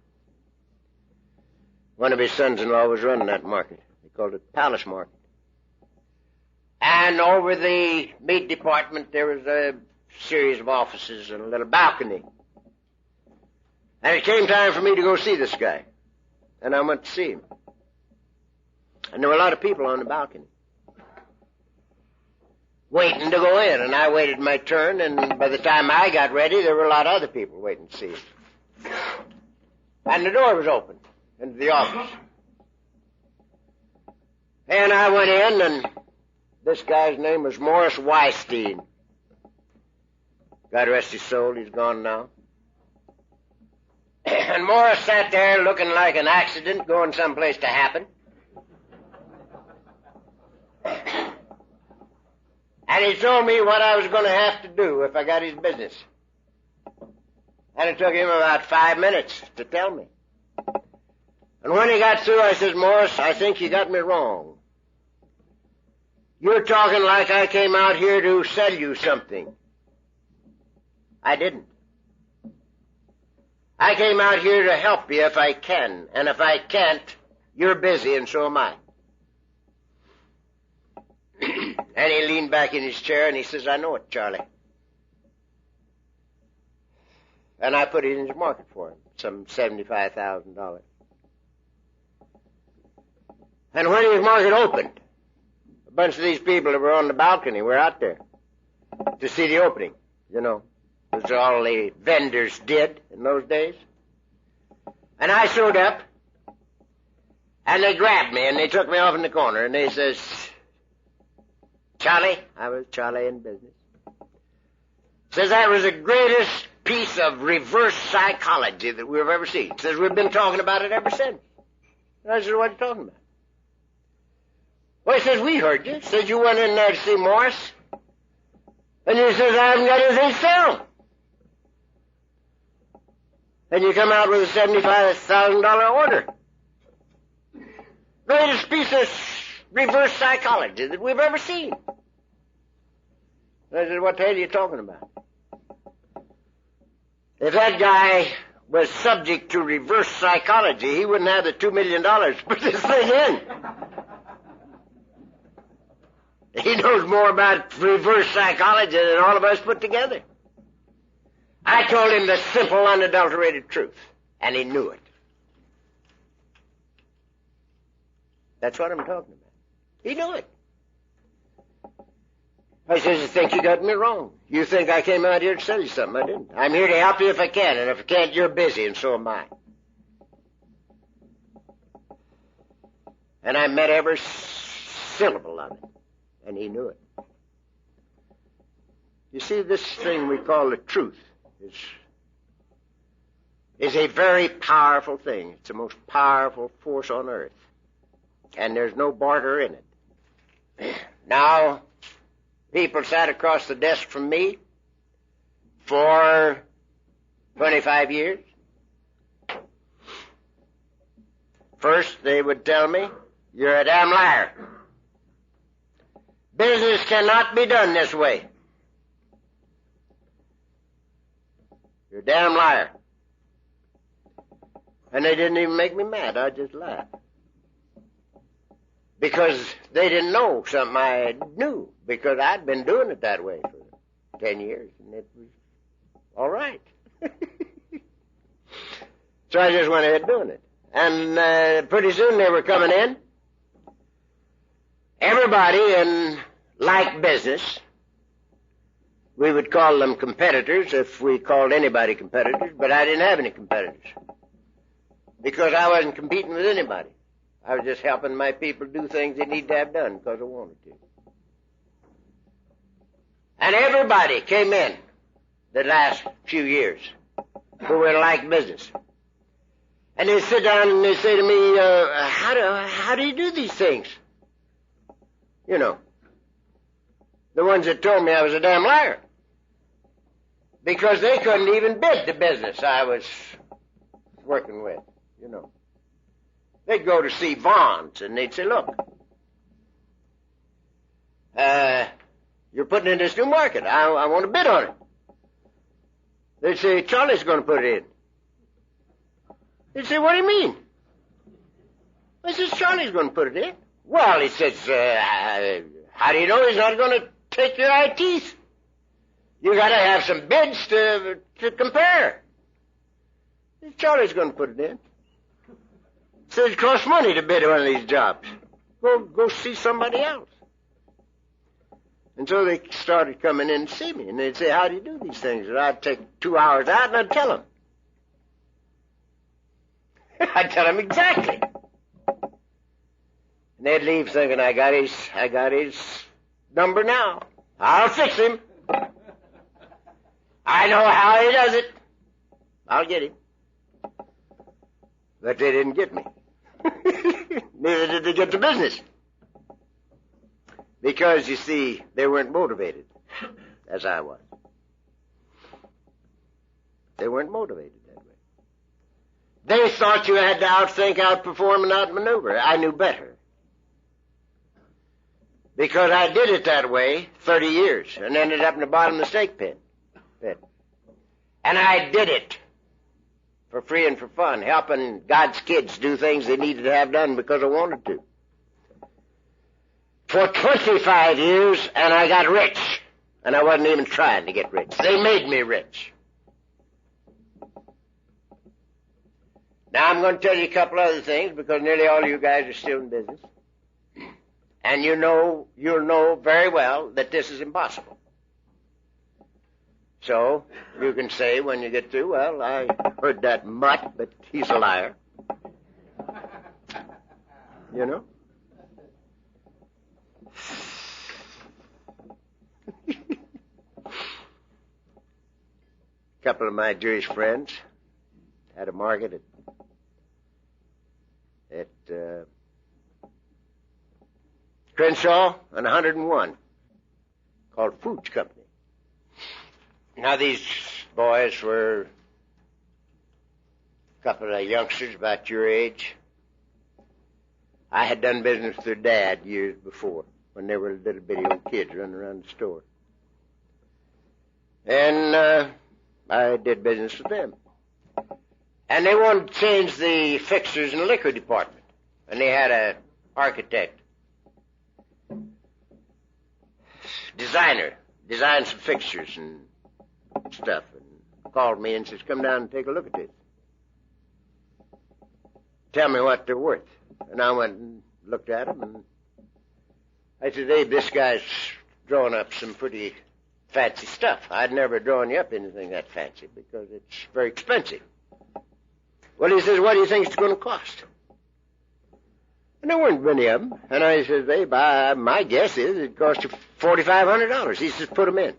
One of his sons-in-law was running that market. They called it Palace Market. And over the meat department, there was a series of offices and a little balcony. And it came time for me to go see this guy. And I went to see him. And there were a lot of people on the balcony waiting to go in. And I waited my turn, and by the time I got ready, there were a lot of other people waiting to see him. And the door was open into the office. And I went in, and this guy's name was Morris Weinstein. God rest his soul, he's gone now. And Morris sat there looking like an accident going someplace to happen. And he told me what I was going to have to do if I got his business. And it took him about 5 minutes to tell me. And when he got through, I says, Morris, I think you got me wrong. You're talking like I came out here to sell you something. I didn't. I came out here to help you if I can. And if I can't, you're busy and so am I. And he leaned back in his chair and he says, I know it, Charlie. And I put it in his market for him, some $75,000. And when his market opened, a bunch of these people that were on the balcony were out there to see the opening, you know. That's all the vendors did in those days. And I showed up, and they grabbed me, and they took me off in the corner, and they says, Charlie, I was Charlie in business, says that was the greatest piece of reverse psychology that we've ever seen. Says we've been talking about it ever since. And I said, what are you talking about? Well, he says, we heard you. Says you went in there to see Morris, and you says, I haven't got anything to sell. And you come out with a $75,000 order. Greatest piece of reverse psychology that we've ever seen. I said, what the hell are you talking about? If that guy was subject to reverse psychology, he wouldn't have the $2 million to put this thing in. He knows more about reverse psychology than all of us put together. I told him the simple, unadulterated truth, and he knew it. That's what I'm talking about. He knew it. I says, you think you got me wrong. You think I came out here to sell you something. I didn't. I'm here to help you if I can, and if I can't, you're busy, and so am I. And I meant every syllable of it, and he knew it. You see, this thing we call the truth is a very powerful thing. It's the most powerful force on earth. And there's no barter in it. Now, people sat across the desk from me for 25 years. First, they would tell me, you're a damn liar. Business cannot be done this way. You're a damn liar. And they didn't even make me mad. I just laughed. Because they didn't know something I knew. Because I'd been doing it that way for 10 years. And it was all right. So I just went ahead doing it. And pretty soon they were coming in. Everybody in like business. We would call them competitors if we called anybody competitors, but I didn't have any competitors. Because I wasn't competing with anybody. I was just helping my people do things they need to have done because I wanted to. And everybody came in the last few years who were like business. And they sit down and they say to me, how do you do these things? You know. The ones that told me I was a damn liar. Because they couldn't even bid the business I was working with, you know. They'd go to see Vaughn's and they'd say, look, you're putting in this new market. I want to bid on it. They'd say, Charlie's going to put it in. They'd say, what do you mean? I says, Charlie's going to put it in. Well, he says, how do you know he's not going to take your eye teeth? You got to have some bids to compare. Charlie's going to put it in. Says it costs money to bid one of these jobs. Go see somebody else. And so they started coming in to see me, and they'd say, how do you do these things? And I'd take 2 hours out, and I'd tell them. I'd tell them exactly. And they'd leave thinking, I got his number now. I'll fix him. I know how he does it. I'll get him. But they didn't get me. Neither did they get the business. Because, you see, they weren't motivated, as I was. They weren't motivated that way. They thought you had to outthink, outperform, and outmaneuver. I knew better. Because I did it that way 30 years and ended up in the bottom of the steak pit. And I did it for free and for fun, helping God's kids do things they needed to have done because I wanted to. For 25 years, and I got rich. And I wasn't even trying to get rich. They made me rich. Now, I'm going to tell you a couple other things because nearly all of you guys are still in business. And you'll know very well that this is impossible. So, you can say when you get through, well, I heard that mutt, but he's a liar. You know? A couple of my Jewish friends had a market at Crenshaw and 101 called Foods Company. Now, these boys were a couple of youngsters about your age. I had done business with their dad years before when they were little bitty old kids running around the store. And I did business with them. And they wanted to change the fixtures in the liquor department. And they had an architect, designer, designed some fixtures and stuff, and called me and says, come down and take a look at this. Tell me what they're worth. And I went and looked at them, and I said, Abe, this guy's drawing up some pretty fancy stuff. I'd never drawn you up anything that fancy because it's very expensive. Well, he says, what do you think it's going to cost? And there weren't many of them. And I said, Abe, my guess is it cost you $4,500. He says, put them in.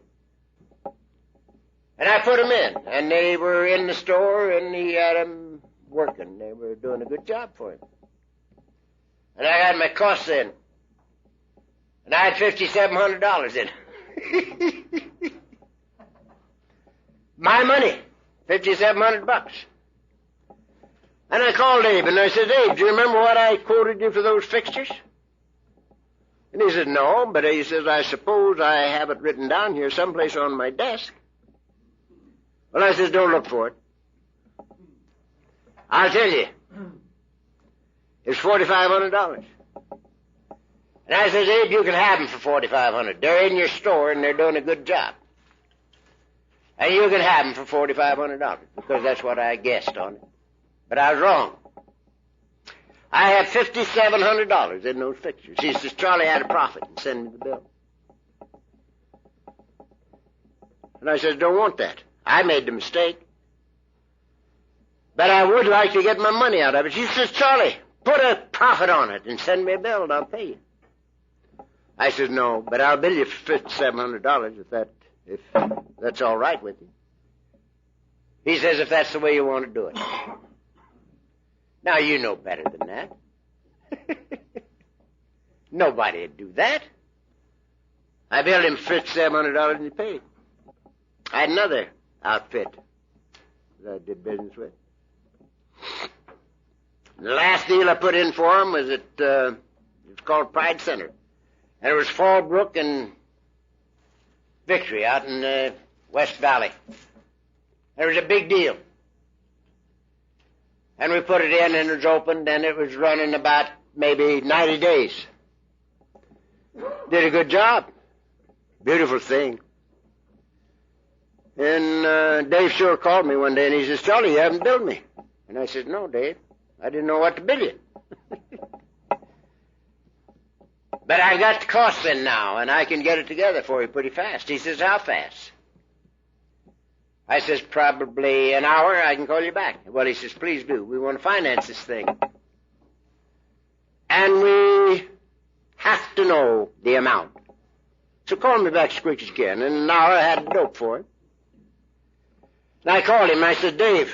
And I put them in. And they were in the store, and he had them working. They were doing a good job for him. And I had my costs in. And I had $5,700 in. My money, $5,700. And I called Abe, and I said, Abe, do you remember what I quoted you for those fixtures? And he said, no, but he says, I suppose I have it written down here someplace on my desk. Well, I says, don't look for it. I'll tell you. It's $4,500. And I says, Abe, you can have them for $4,500. They're in your store, and they're doing a good job. And you can have them for $4,500, because that's what I guessed on it. But I was wrong. I have $5,700 in those fixtures. He says, Charlie had a profit and send me the bill. And I says, don't want that. I made the mistake. But I would like to get my money out of it. He says, Charlie, put a profit on it and send me a bill and I'll pay you. I says, no, but I'll bill you for $5,700 if that's all right with you. He says, if that's the way you want to do it. Now, you know better than that. Nobody'd do that. I billed him $5,700 and he paid. I had another outfit that I did business with. The last deal I put in for him was at, it's called Pride Center. And it was Fallbrook and Victory out in the West Valley. It was a big deal. And we put it in and it was opened and it was running about maybe 90 days. Did a good job. Beautiful thing. And Dave Shore called me one day and he says, Charlie, you haven't billed me. And I said, no, Dave, I didn't know what to bill you. But I got the costs in now and I can get it together for you pretty fast. He says, how fast? I says, probably an hour, I can call you back. Well, he says, please do. We want to finance this thing. And we have to know the amount. So call me back as quick as you can. In an hour, I had the dope for it. And I called him, and I said, Dave,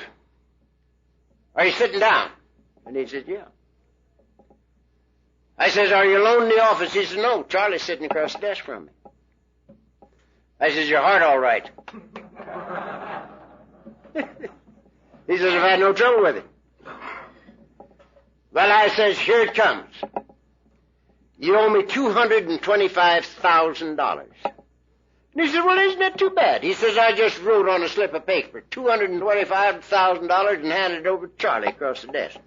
are you sitting down? And he said, yeah. I says, are you alone in the office? He says, no, Charlie's sitting across the desk from me. I says, your heart all right? He says, I've had no trouble with it. Well, I says, here it comes. You owe me $225,000. And he said, well, isn't that too bad? He says, I just wrote on a slip of paper, $225,000 and handed it over to Charlie across the desk.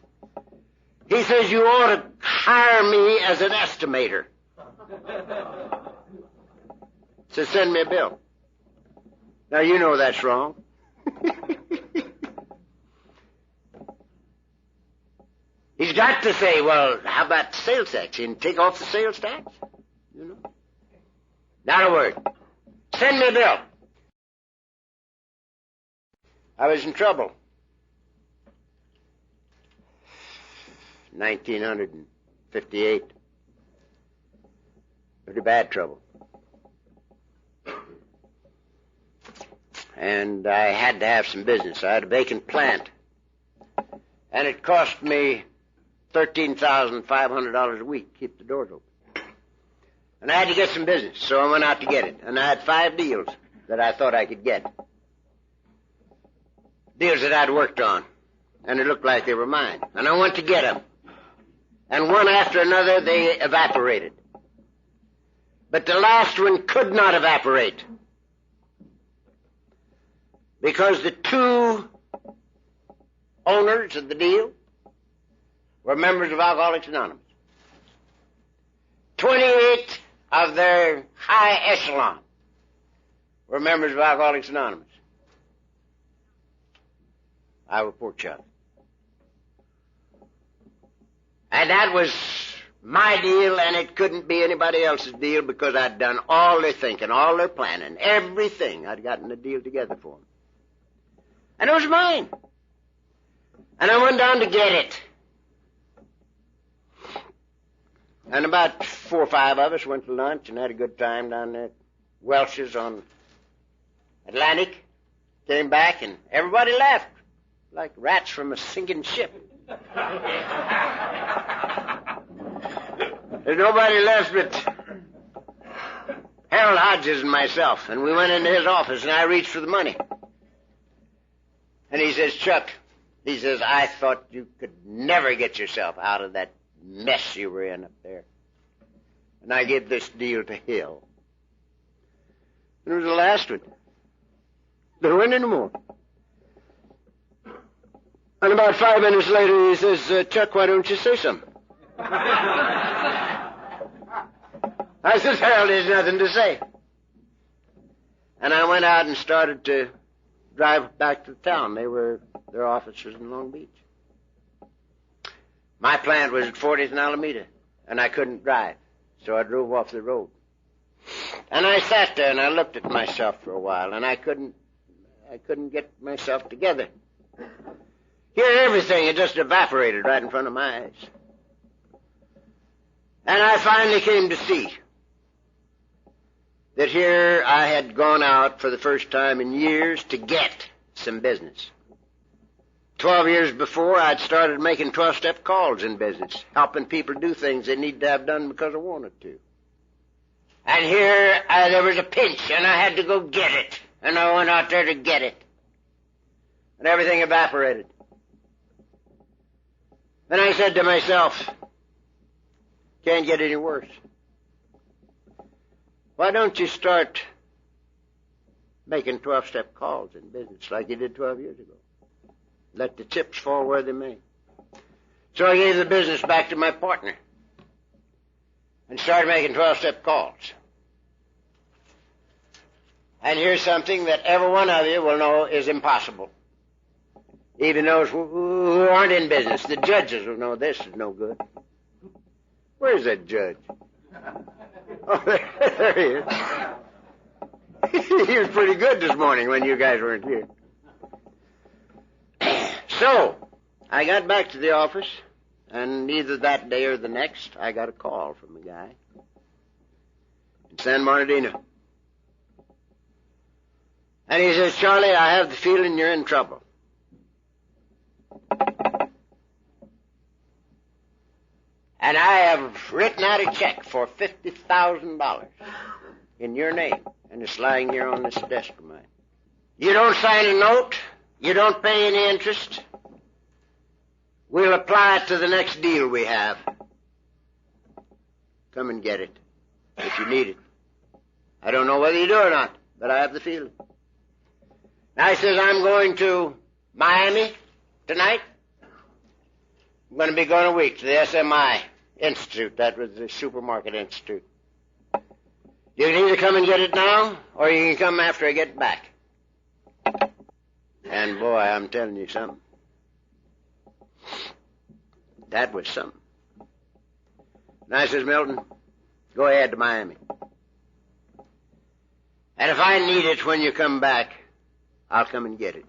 He says, you ought to hire me as an estimator. Says, send me a bill. Now, you know that's wrong. He's got to say, well, how about the sales tax? And take off the sales tax? You know? Not a word. Send me a bill. I was in trouble. 1958. Pretty bad trouble. And I had to have some business. I had a vacant plant. And it cost me $13,500 a week to keep the doors open. And I had to get some business, so I went out to get it. And I had 5 deals that I thought I could get. Deals that I'd worked on. And it looked like they were mine. And I went to get them. And one after another, they evaporated. But the last one could not evaporate. Because the 2 owners of the deal were members of Alcoholics Anonymous. 28 of their high echelon were members of Alcoholics Anonymous. I was poor chap. And that was my deal, and it couldn't be anybody else's deal because I'd done all their thinking, all their planning, everything. I'd gotten the deal together for them. And it was mine. And I went down to get it. And about 4 or 5 of us went to lunch and had a good time down there at Welch's on Atlantic. Came back and everybody laughed like rats from a sinking ship. There's nobody left but Harold Hodges and myself. And we went into his office and I reached for the money. And he says, Chuck, he says, I thought you could never get yourself out of that mess you were in up there. And I gave this deal to Hill. And it was the last one. There weren't any more. And about 5 minutes later, he says, Chuck, why don't you say something? I says, Harold, there's nothing to say. And I went out and started to drive back to town. Their office was in Long Beach. My plant was at 40th and Alameda, and I couldn't drive, so I drove off the road. And I sat there and I looked at myself for a while, and I couldn't get myself together. Here, everything had just evaporated right in front of my eyes. And I finally came to see that here I had gone out for the first time in years to get some business. 12 years before, I'd started making 12-step calls in business, helping people do things they need to have done because I wanted to. And here, there was a pinch, and I had to go get it. And I went out there to get it. And everything evaporated. And I said to myself, can't get any worse. Why don't you start making 12-step calls in business like you did 12 years ago? Let the chips fall where they may. So I gave the business back to my partner and started making 12-step calls. And here's something that every one of you will know is impossible. Even those who aren't in business. The judges will know this is no good. Where's that judge? Oh, there he is. He was pretty good this morning when you guys weren't here. So, I got back to the office, and either that day or the next, I got a call from a guy in San Bernardino. And he says, Charlie, I have the feeling you're in trouble. And I have written out a check for $50,000 in your name, and it's lying here on this desk of mine. You don't sign a note. You don't pay any interest. We'll apply it to the next deal we have. Come and get it if you need it. I don't know whether you do or not, but I have the feeling. Now he says, I'm going to Miami tonight. I'm going to be going a week to the SMI Institute. That was the Supermarket Institute. You can either come and get it now, or you can come after I get back. And boy, I'm telling you something. That was something. And I says, Milton, go ahead to Miami. And if I need it when you come back, I'll come and get it.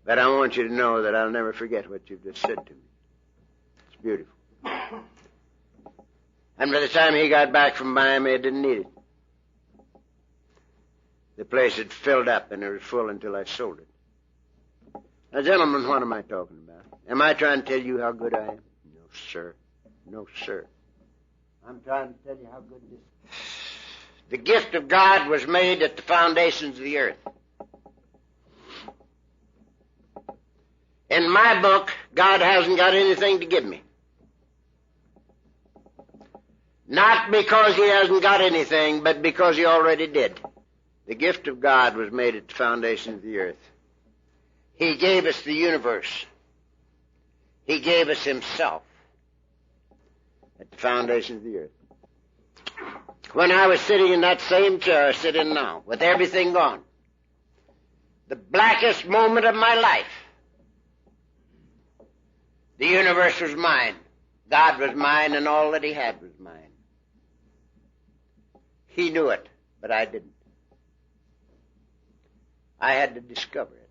But I want you to know that I'll never forget what you've just said to me. It's beautiful. And by the time he got back from Miami, I didn't need it. The place had filled up, and it was full until I sold it. Now, gentlemen, what am I talking about? Am I trying to tell you how good I am? No, sir. No, sir. I'm trying to tell you how good this is. The gift of God was made at the foundations of the earth. In my book, God hasn't got anything to give me. Not because he hasn't got anything, but because he already did. The gift of God was made at the foundation of the earth. He gave us the universe. He gave us himself at the foundation of the earth. When I was sitting in that same chair I sit in now, with everything gone, the blackest moment of my life, the universe was mine. God was mine, and all that he had was mine. He knew it, but I didn't. I had to discover it.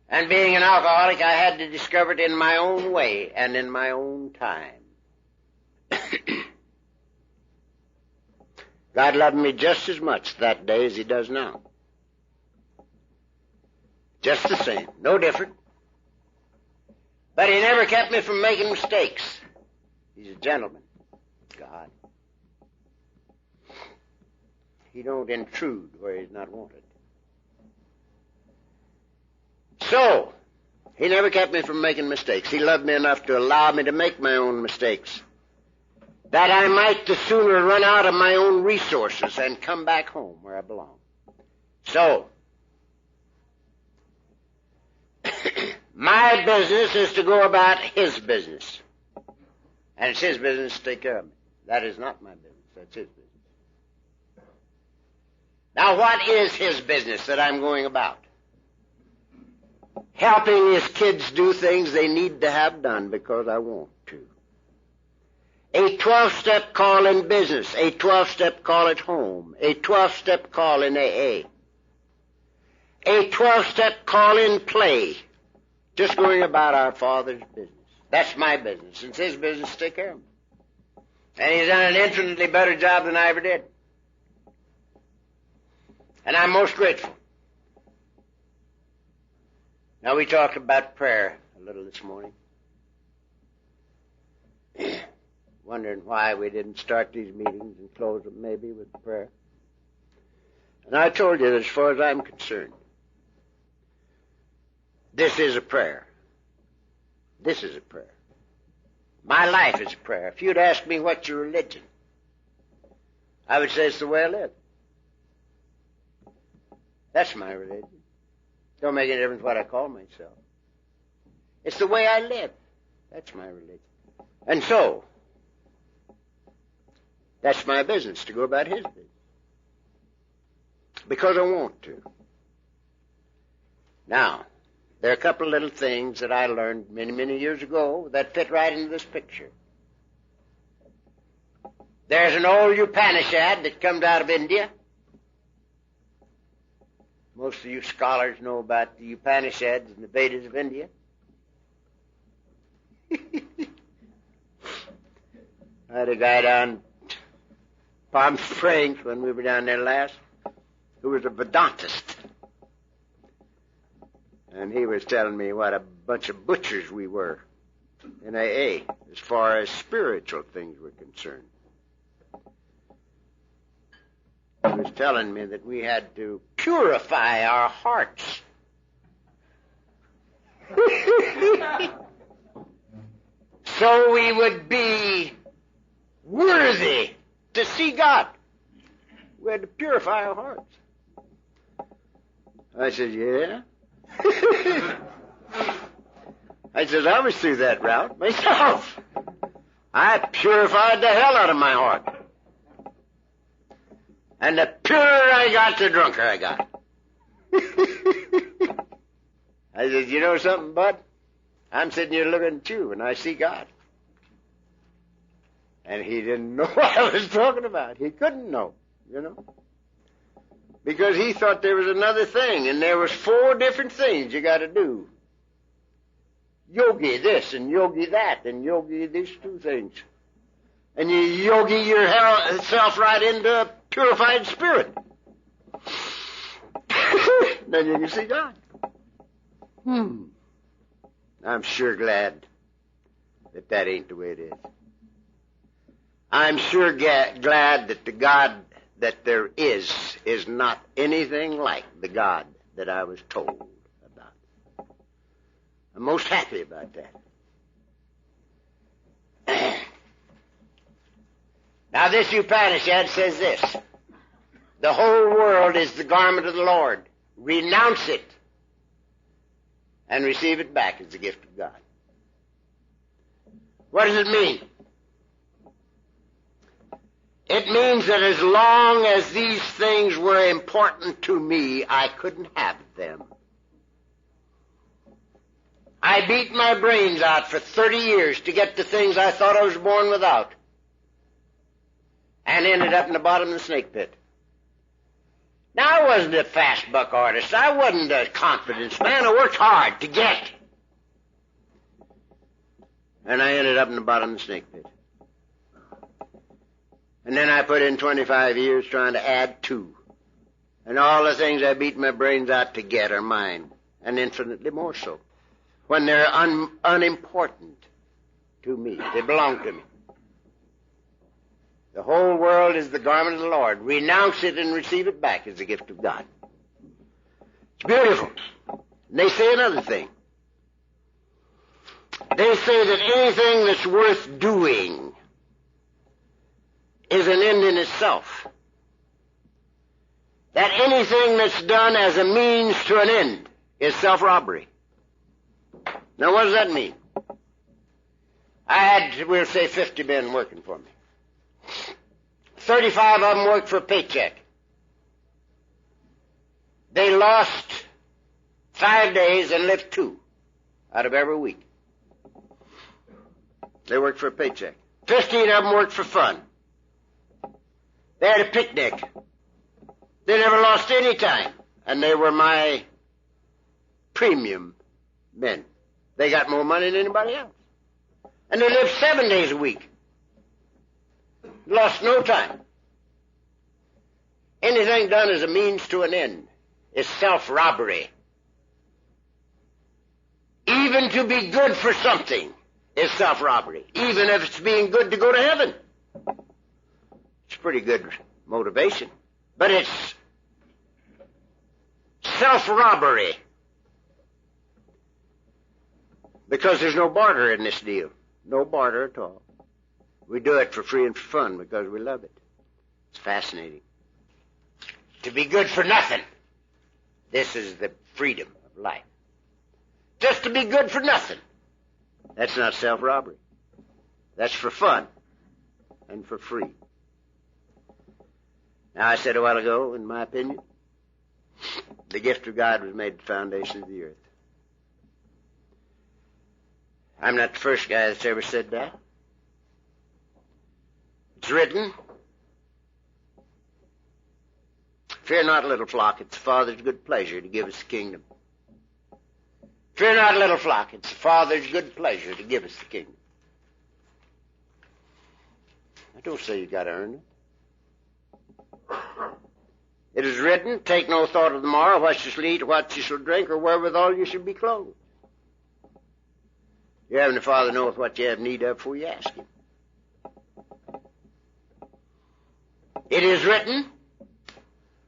And being an alcoholic, I had to discover it in my own way and in my own time. God loved me just as much that day as he does now. Just the same, no different. But he never kept me from making mistakes. He's a gentleman, God. He don't intrude where he's not wanted. So, he never kept me from making mistakes. He loved me enough to allow me to make my own mistakes, that I might the sooner run out of my own resources and come back home where I belong. So, my business is to go about his business. And it's his business to take care of me. That is not my business. That's his business. Now, what is his business that I'm going about? Helping his kids do things they need to have done because I want to. A 12-step call in business, a 12-step call at home, a 12-step call in AA, a 12-step call in play, just going about our Father's business. That's my business. It's his business to take care of me. And he's done an infinitely better job than I ever did. And I'm most grateful. Now, we talked about prayer a little this morning. Wondering why we didn't start these meetings and close them maybe with prayer. And I told you that as far as I'm concerned, this is a prayer. This is a prayer. My life is a prayer. If you'd ask me what's your religion, I would say it's the way I live. That's my religion. Don't make any difference what I call myself. It's the way I live. That's my religion. And so, that's my business, to go about his business. Because I want to. Now, there are a couple of little things that I learned many, many years ago that fit right into this picture. There's an old Upanishad that comes out of India. Most of you scholars know about the Upanishads and the Vedas of India. I had a guy down Palm Springs when we were down there last who was a Vedantist. And he was telling me what a bunch of butchers we were in AA as far as spiritual things were concerned. He was telling me that we had to purify our hearts. So we would be worthy to see God. We had to purify our hearts. I said, yeah. I said, I was through that route myself. I purified the hell out of my heart. And the purer I got, the drunker I got. I said, you know something, bud? I'm sitting here looking at you, and I see God. And he didn't know what I was talking about. He couldn't know, you know. Because he thought there was another thing, and there was 4 different things you got to do. Yogi this, and yogi that, and yogi these 2 things. And you yogi yourself right into a purified spirit. Then you can see God. I'm sure glad that ain't the way it is. I'm sure glad that the God that there is not anything like the God that I was told about. I'm most happy about that. Now this Upanishad says this: the whole world is the garment of the Lord. Renounce it and receive it back as the gift of God. What does it mean? It means that as long as these things were important to me, I couldn't have them. I beat my brains out for 30 years to get the things I thought I was born without, and ended up in the bottom of the snake pit. Now, I wasn't a fast buck artist. I wasn't a confidence man. I worked hard to get. And I ended up in the bottom of the snake pit. And then I put in 25 years trying to add 2. And all the things I beat my brains out to get are mine, and infinitely more so. When they're unimportant to me. They belong to me. The whole world is the garment of the Lord. Renounce it and receive it back as the gift of God. It's beautiful. And they say another thing. They say that anything that's worth doing is an end in itself. That anything that's done as a means to an end is self-robbery. Now, what does that mean? I had, we'll say, 50 men working for me. 35 of them worked for a paycheck. They lost 5 days and lived 2 out of every week. They worked for a paycheck. 15 of them worked for fun. They had a picnic. They never lost any time. And they were my premium men. They got more money than anybody else. And they lived 7 days a week. Lost no time. Anything done as a means to an end is self-robbery. Even to be good for something is self-robbery, even if it's being good to go to heaven. It's pretty good motivation, but it's self-robbery because there's no barter in this deal. No barter at all. We do it for free and for fun because we love it. It's fascinating. To be good for nothing. This is the freedom of life. Just to be good for nothing. That's not self-robbery. That's for fun and for free. Now, I said a while ago, in my opinion, the gift of God was made the foundation of the earth. I'm not the first guy that's ever said that. It's written, fear not, little flock, it's the Father's good pleasure to give us the kingdom. Fear not, little flock, it's the Father's good pleasure to give us the kingdom. I don't say you got to earn it. It is written, take no thought of the morrow, what you shall eat, or what you shall drink, or wherewithal you shall be clothed. Your Heavenly Father knoweth what you have need of before you ask Him. It is written,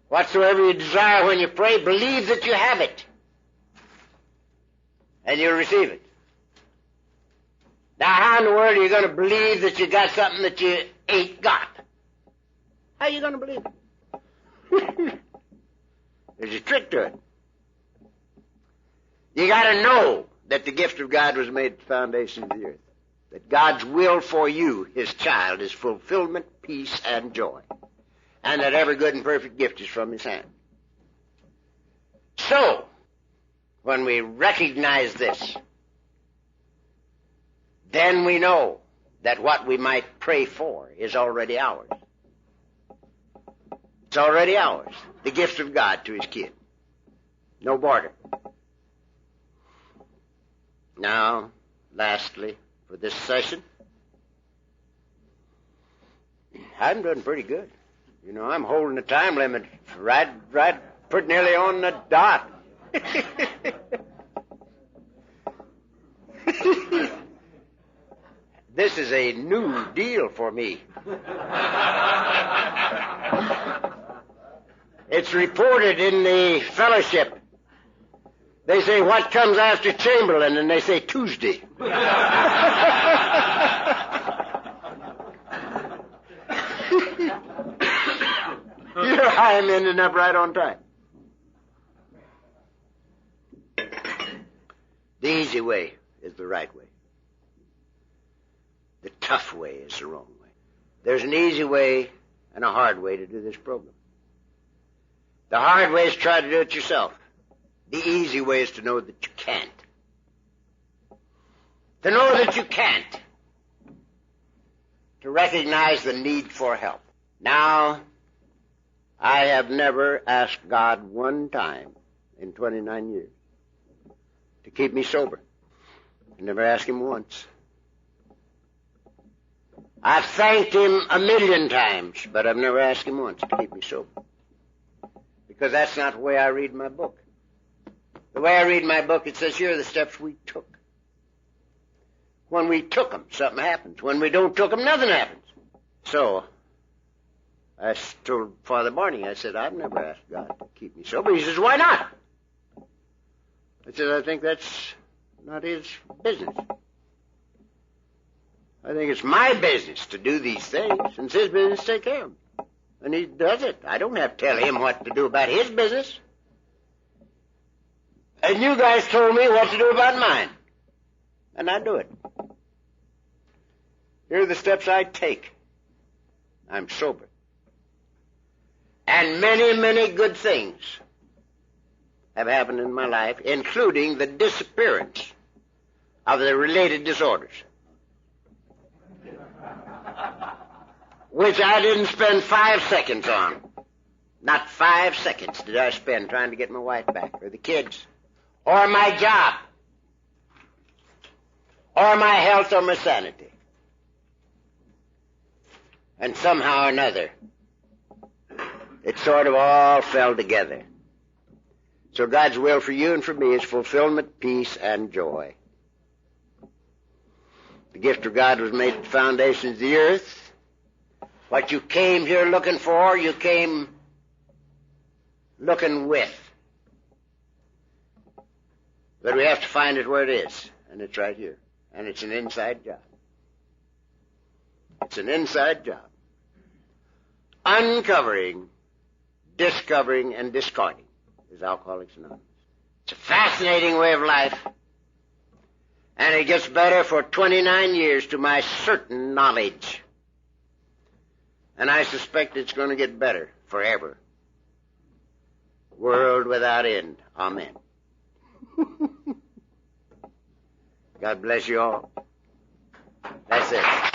whatsoever you desire when you pray, believe that you have it, and you'll receive it. Now, how in the world are you going to believe that you got something that you ain't got? How are you going to believe it? There's a trick to it. You got to know that the gift of God was made at the foundation of the earth. That God's will for you, His child, is fulfillment, peace, and joy. And that every good and perfect gift is from His hand. So, when we recognize this, then we know that what we might pray for is already ours. It's already ours. The gift of God to His kid. No border. Now, lastly, for this session, I'm doing pretty good. You know, I'm holding the time limit right pretty nearly on the dot. This is a new deal for me. It's reported in the fellowship. They say, what comes after Chamberlain? And they say, Tuesday. Here I am ending up right on time. The easy way is the right way. The tough way is the wrong way. There's an easy way and a hard way to do this program. The hard way is to try to do it yourself. The easy way is to know that you can't. To know that you can't. To recognize the need for help. Now, I have never asked God one time in 29 years to keep me sober. I never asked Him once. I've thanked Him 1,000,000 times, but I've never asked Him once to keep me sober. Because that's not the way I read my book. The way I read my book, it says, here are the steps we took. When we took them, something happens. When we don't took them, nothing happens. So, I told Father Barney, I said, I've never asked God to keep me sober. He says, why not? I said, I think that's not His business. I think it's my business to do these things, and it's His business to take care of them. And He does it. I don't have to tell Him what to do about His business. And you guys told me what to do about mine. And I do it. Here are the steps I take. I'm sober. And many, many good things have happened in my life, including the disappearance of the related disorders, which I didn't spend 5 seconds on. Not 5 seconds did I spend trying to get my wife back, or the kids, or my job, or my health, or my sanity. And somehow or another, it sort of all fell together. So God's will for you and for me is fulfillment, peace, and joy. The gift of God was made at the foundations of the earth. What you came here looking for, you came looking with. But we have to find it where it is, and it's right here. And it's an inside job. It's an inside job. Uncovering, discovering, and discarding is Alcoholics Anonymous. It's a fascinating way of life. And it gets better for 29 years to my certain knowledge. And I suspect it's going to get better forever. World without end. Amen. God bless you all. That's it.